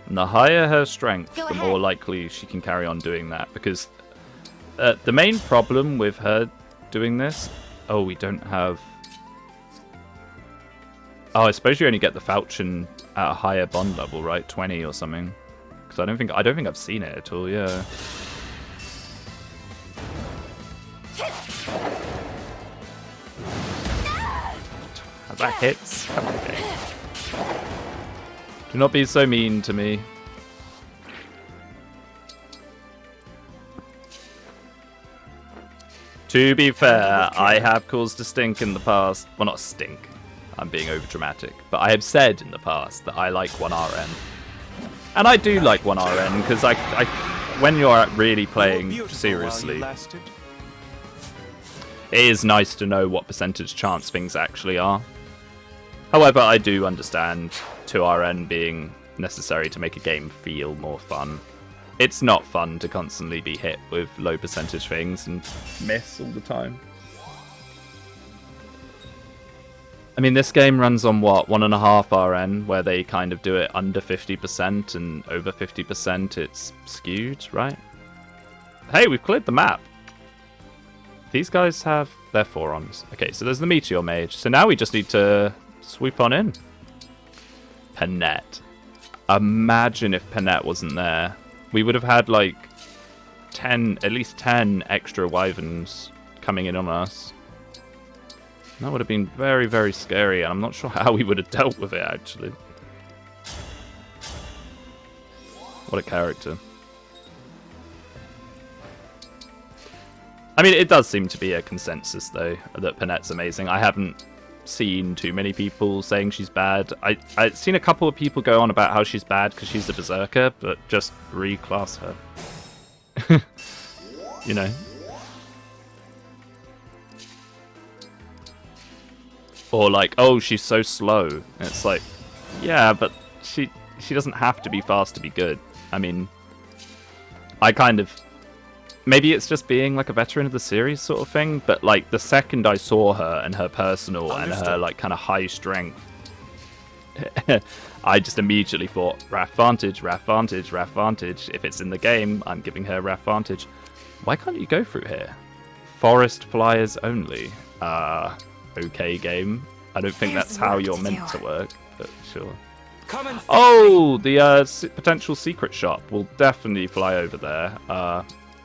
And the higher her strength, Go the ahead. more likely she can carry on doing that. Because the main problem with her doing this... Oh, we don't have... Oh, I suppose you only get the falchion at a higher bond level, right? 20 or something. Because I don't think I've seen it at all, yeah. That hits. Come on, game. Do not be so mean to me. To be fair, I have caused a stink in the past. Well, not stink. I'm being overdramatic. But I have said in the past that I like 1RN. And I do like 1RN because when you're really playing seriously, it is nice to know what percentage chance things actually are. However, I do understand 2RN being necessary to make a game feel more fun. It's not fun to constantly be hit with low percentage things and miss all the time. I mean, this game runs on what, 1.5 RN, where they kind of do it under 50% and over 50% it's skewed, right? Hey, we've cleared the map. These guys have their forums. Okay, so there's the Meteor Mage. So now we just need to sweep on in. Panette. Imagine if Panette wasn't there. We would have had like at least 10 extra wyverns coming in on us. That would have been very, very scary, and I'm not sure how we would have dealt with it, actually. What a character. I mean, it does seem to be a consensus, though, that Panette's amazing. I haven't seen too many people saying she's bad. I've seen a couple of people go on about how she's bad because she's a berserker, but just reclass her. You know? Or like, oh, she's so slow. And it's like, yeah, but she doesn't have to be fast to be good. I mean, I kind of... Maybe it's just being like a veteran of the series sort of thing, but like the second I saw her and her personal and her like kind of high strength, I just immediately thought, Wrath Vantage, Wrath Vantage, Wrath Vantage. If it's in the game, I'm giving her Wrath Vantage. Why can't you go through here? Forest flyers only. Okay, game. I don't think that's how you're meant to work, but sure. Oh, the potential secret shop. We'll definitely fly over there,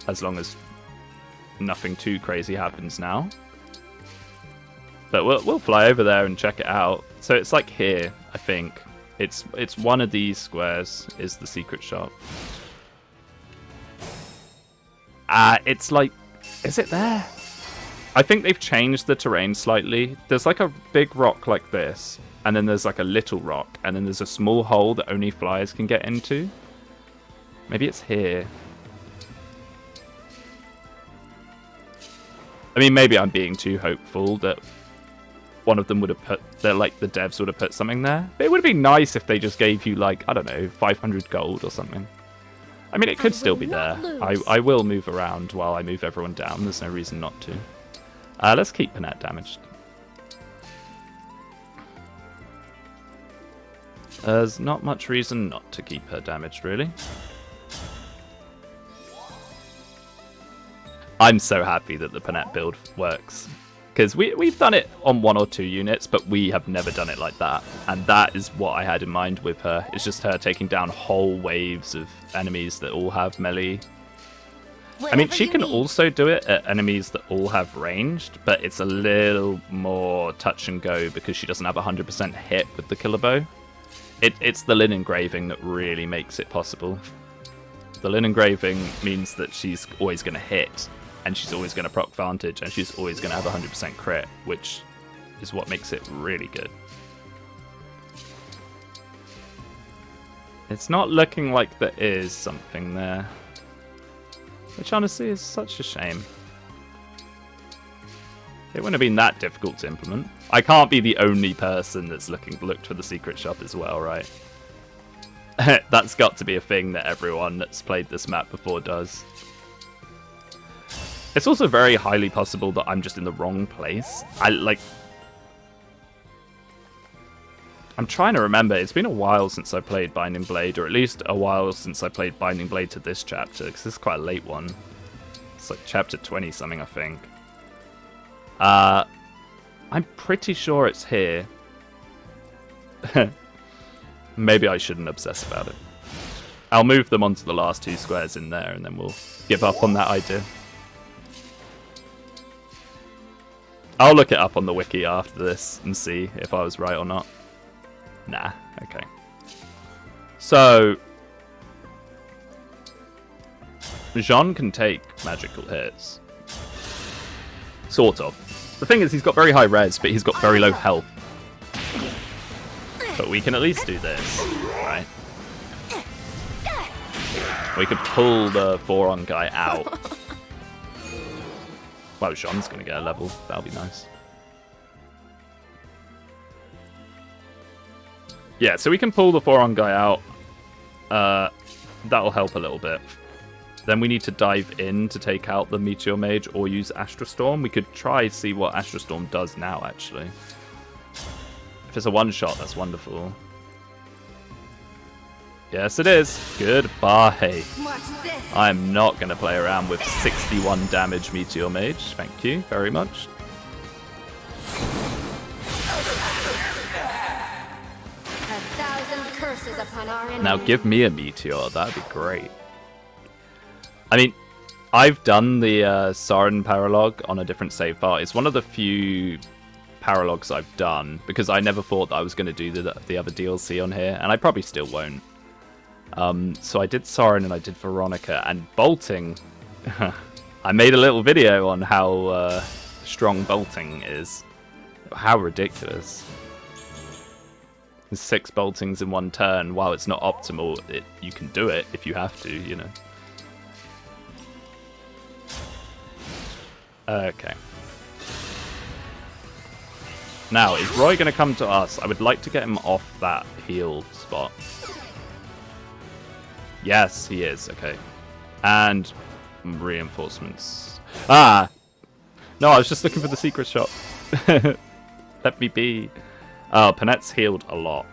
as long as nothing too crazy happens now. But we'll fly over there and check it out. So it's like here, I think. It's one of these squares is the secret shop. It's like, is it there? I think they've changed the terrain slightly. There's like a big rock like this, and then there's like a little rock, and then there's a small hole that only flyers can get into. Maybe it's here. I mean, maybe I'm being too hopeful that one of them would have put, like the devs would have put something there. But it would be nice if they just gave you like, I don't know, 500 gold or something. I mean, it could still be there. I will move around while I move everyone down. There's no reason not to. Let's keep Panette damaged. There's not much reason not to keep her damaged, really. I'm so happy that the Panette build works. Because we've done it on 1 or 2 units, but we have never done it like that. And that is what I had in mind with her. It's just her taking down whole waves of enemies that all have melee. I mean, she can also do it at enemies that all have ranged, but it's a little more touch and go because she doesn't have 100% hit with the killer bow. It's the linen engraving that really makes it possible. The linen engraving means that she's always going to hit, and she's always going to proc vantage, and she's always going to have 100% crit, which is what makes it really good. It's not looking like there is something there, which honestly is such a shame. It wouldn't have been that difficult to implement. I can't be the only person that's looked for the secret shop as well, right? That's got to be a thing that everyone that's played this map before does. It's also very highly possible that I'm just in the wrong place. I'm trying to remember. It's been a while since I played Binding Blade, or at least a while since I played Binding Blade to this chapter, because this is quite a late one. It's like chapter 20 something, I think. I'm pretty sure it's here. Maybe I shouldn't obsess about it. I'll move them onto the last 2 squares in there, and then we'll give up on that idea. I'll look it up on the wiki after this and see if I was right or not. Nah, okay. So, Jean can take magical hits. Sort of. The thing is, he's got very high res, but he's got very low health. But we can at least do this, right? We could pull the 4-on guy out. Well, Jean's going to get a level. That'll be nice. Yeah, so we can pull the 4-on guy out. That'll help a little bit. Then we need to dive in to take out the Meteor Mage or use Astra Storm. We could try to see what Astra Storm does now, actually. If it's a one-shot, that's wonderful. Yes, it is. Goodbye. I'm not going to play around with 61 damage Meteor Mage. Thank you very much. Now give me a Meteor. That'd be great. I mean, I've done the Sarin Paralogue on a different save file. It's one of the few Paralogues I've done, because I never thought that I was going to do the other DLC on here, and I probably still won't. So I did Soren and I did Veronica, and bolting. I made a little video on how strong bolting is. How ridiculous. 6 boltings in one turn. While it's not optimal, you can do it if you have to, you know. Okay. Now, is Roy going to come to us? I would like to get him off that healed spot. Yes, he is. Okay. And reinforcements. Ah! No, I was just looking for the secret shop. Let me be. Oh, Panette's healed a lot.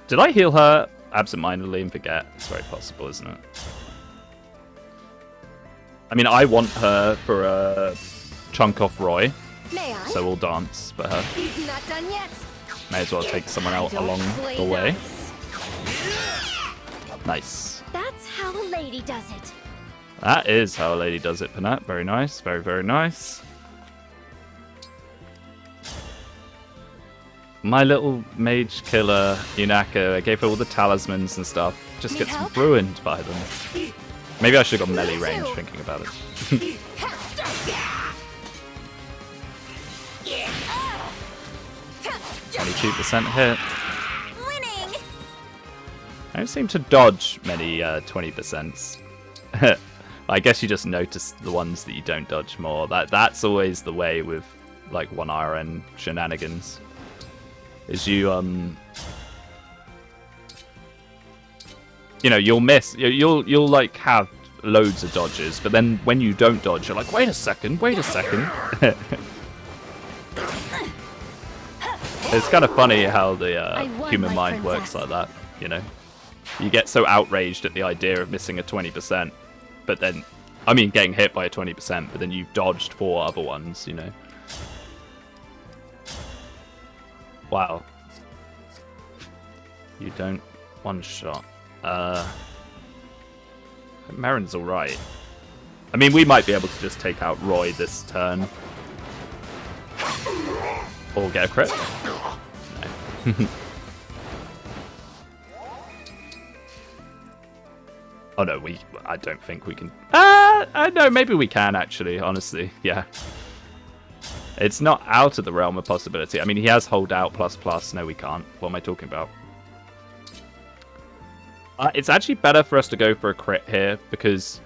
Did I heal her absentmindedly and forget? It's very possible, isn't it? I mean, I want her for a chunk off Roy. May I? So we'll dance for her. Not done yet. May as well take someone out along the way. Nice. That's how a lady does it. That is how a lady does it, Panette. Very nice. Very, very nice. My little mage killer, Yunaka, I gave her all the talismans and stuff. Just gets ruined by them. Maybe I should have got melee range thinking about it. 22% hit. Winning. I don't seem to dodge many 20%s. I guess you just notice the ones that you don't dodge more. That's always the way with like 1RN shenanigans. Is you know, you'll miss, you'll like have loads of dodges, but then when you don't dodge, you're like, wait a second. It's kind of funny how the human mind works like that, you know. You get so outraged at the idea of missing a 20%, but then, I mean, getting hit by a 20%, but then you've dodged 4 other ones, you know. Wow. You don't one-shot. Marin's alright. I mean, we might be able to just take out Roy this turn. Or get a crit. No. Oh no, I don't think we can. No, maybe we can actually, honestly. Yeah. It's not out of the realm of possibility. I mean, he has hold out ++. No, we can't. What am I talking about? It's actually better for us to go for a crit here, because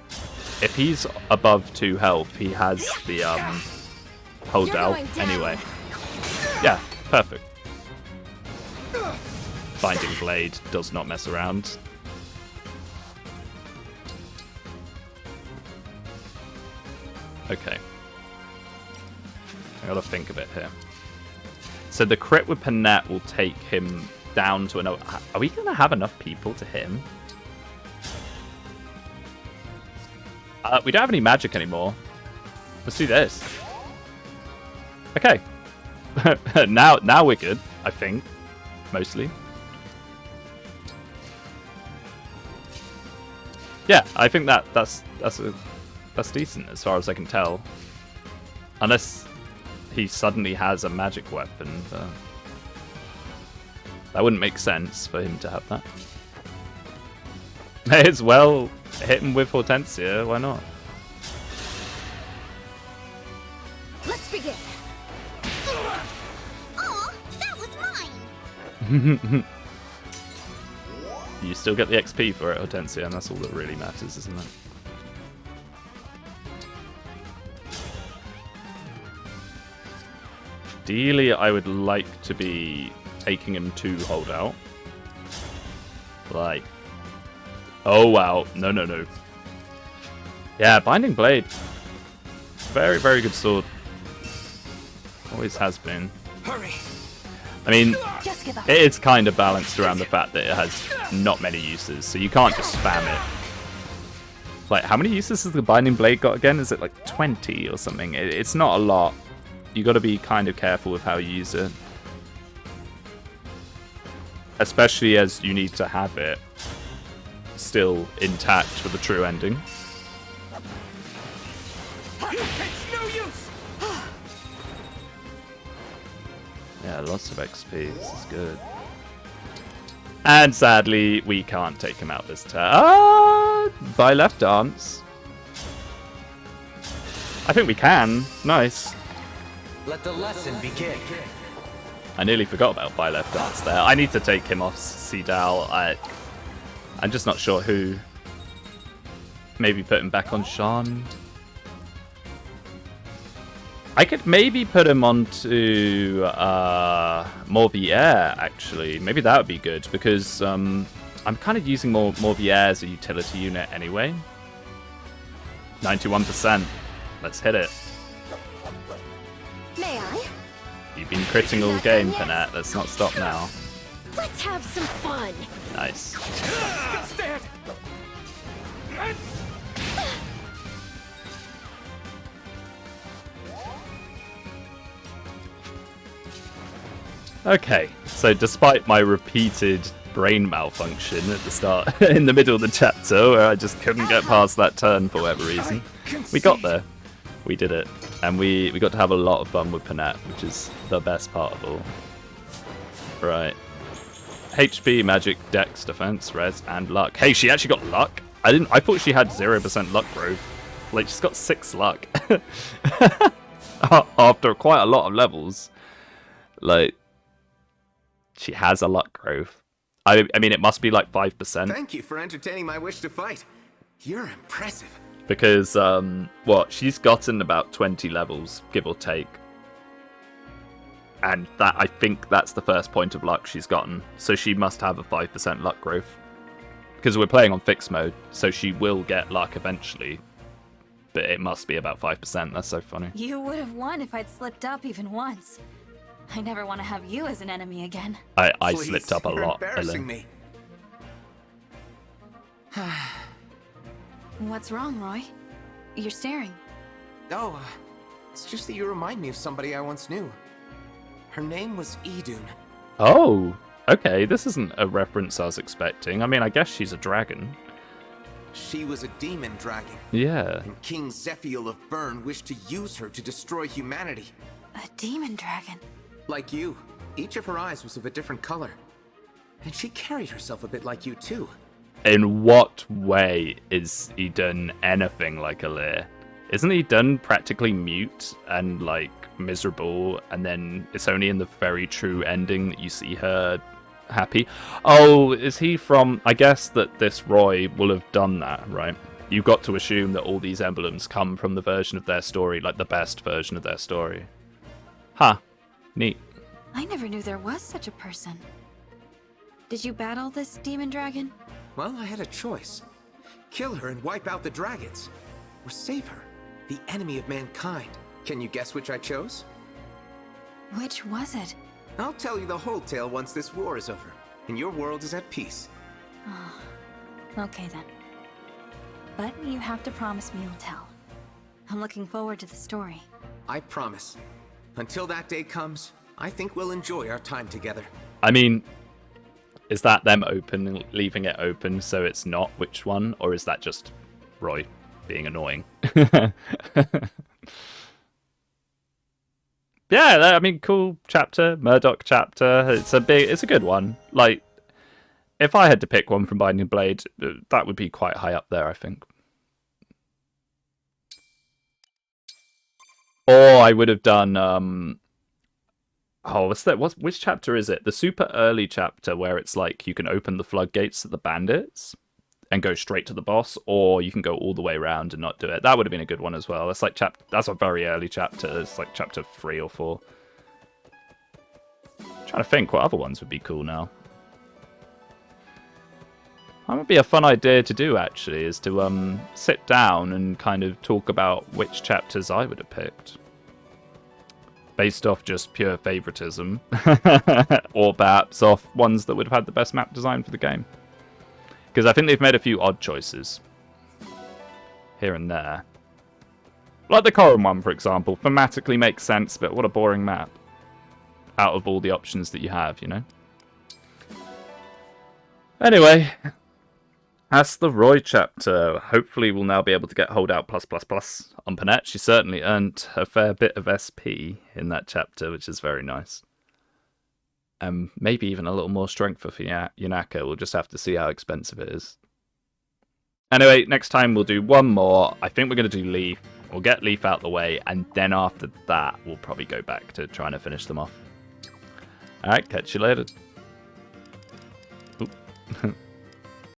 if he's above 2 health, he has the hold out anyway. Yeah, perfect. Binding Blade does not mess around. Okay. I gotta think of it here. So the crit with Panette will take him down to another. Are we gonna have enough people to hit him? We don't have any magic anymore. Let's do this. Okay. now we're good, I think. Mostly. Yeah, I think that's decent as far as I can tell. Unless he suddenly has a magic weapon. That wouldn't make sense for him to have that. May as well hit him with Hortensia, why not? Let's begin. Oh, that was mine. You still get the XP for it, Hortensia, and that's all that really matters, isn't it? Ideally, I would like to be taking him to hold out. Like, oh wow, no. Yeah, Binding Blade. Very, very good sword. Always has been. Hurry. I mean, Just give up. it is kind of balanced around the fact that it has not many uses, so you can't just spam it. Like, how many uses has the Binding Blade got again? Is it like 20 or something? It's not a lot. You got to be kind of careful with how you use it. Especially as you need to have it still intact for the true ending. It's no use. Yeah, lots of XP. This is good. And sadly, we can't take him out this turn. By left dance. I think we can. Nice. Let the lesson begin. I nearly forgot about by left dance there. I need to take him off Seedal. I'm just not sure who. Maybe put him back on Sean. I could maybe put him onto Morvier, actually. Maybe that would be good, because I'm kind of using Morvier as a utility unit anyway. 91%. Let's hit it. May I? You've been critting all game, Panette. Let's not stop now. Let's have some fun. Nice. Stand. Okay, so despite my repeated brain malfunction at the start, in the middle of the chapter, where I just couldn't get past that turn for whatever reason, we got there. We did it. And we got to have a lot of fun with Panette, which is the best part of all. Right. HP, magic, dex, defense, res, and luck. Hey, she actually got luck? I thought she had 0% luck growth. Like, she's got 6 luck. After quite a lot of levels. Like, she has a luck growth. I mean, it must be like 5%. Thank you for entertaining my wish to fight. You're impressive. Because, she's gotten about 20 levels, give or take. And that, I think that's the first point of luck she's gotten. So she must have a 5% luck growth. Because we're playing on fixed mode, so she will get luck eventually. But it must be about 5%, that's so funny. You would have won if I'd slipped up even once. I never want to have you as an enemy again. I Please, slipped up a you're lot, embarrassing Ellen. me. What's wrong, Roy? You're staring. Oh, it's just that you remind me of somebody I once knew. Her name was Idun. Oh, okay, this isn't a reference I was expecting. I mean, I guess she's a dragon. She was a demon dragon, Yeah. and King Zephiel of Bern wished to use her to destroy humanity. A demon dragon. Like you, each of her eyes was of a different color. And she carried herself a bit like you too. In what way is he done anything like Alir? Isn't he done practically mute and like miserable, and then it's only in the very true ending that you see her happy? Oh, is he from... I guess that this Roy will have done that, right? You've got to assume that all these emblems come from the version of their story, like the best version of their story. Huh. Neat. I never knew there was such a person. Did you battle this demon dragon? Well, I had a choice. Kill her and wipe out the dragons. Or save her, the enemy of mankind. Can you guess which I chose? Which was it? I'll tell you the whole tale once this war is over, and your world is at peace. Okay then. But you have to promise me you'll tell. I'm looking forward to the story. I promise. Until that day comes, I think we'll enjoy our time together. I mean, is that them leaving it open so it's not which one, or is that just Roy being annoying? Yeah, I mean, cool chapter, Murdoch chapter. It's a good one. Like, if I had to pick one from Binding Blade, that would be quite high up there, I think. Or I would have done what's that? Which chapter is it? The super early chapter where it's like you can open the floodgates to the bandits and go straight to the boss, or you can go all the way around and not do it. That would have been a good one as well. That's like that's a very early chapter. It's like chapter 3 or 4. Trying to think what other ones would be cool now. That would be a fun idea to do, actually, is to sit down and kind of talk about which chapters I would have picked. Based off just pure favoritism. Or perhaps off ones that would have had the best map design for the game. Because I think they've made a few odd choices. Here and there. Like the Corin one, for example. Thematically makes sense, but what a boring map. Out of all the options that you have, you know? Anyway, that's the Roy chapter. Hopefully we'll now be able to get Holdout+++ on Panette. She certainly earned a fair bit of SP in that chapter, which is very nice. Maybe even a little more strength for Yanaka. We'll just have to see how expensive it is. Anyway, next time we'll do one more. I think we're going to do Leaf. We'll get Leaf out the way, and then after that, we'll probably go back to trying to finish them off. Alright, catch you later. Oop.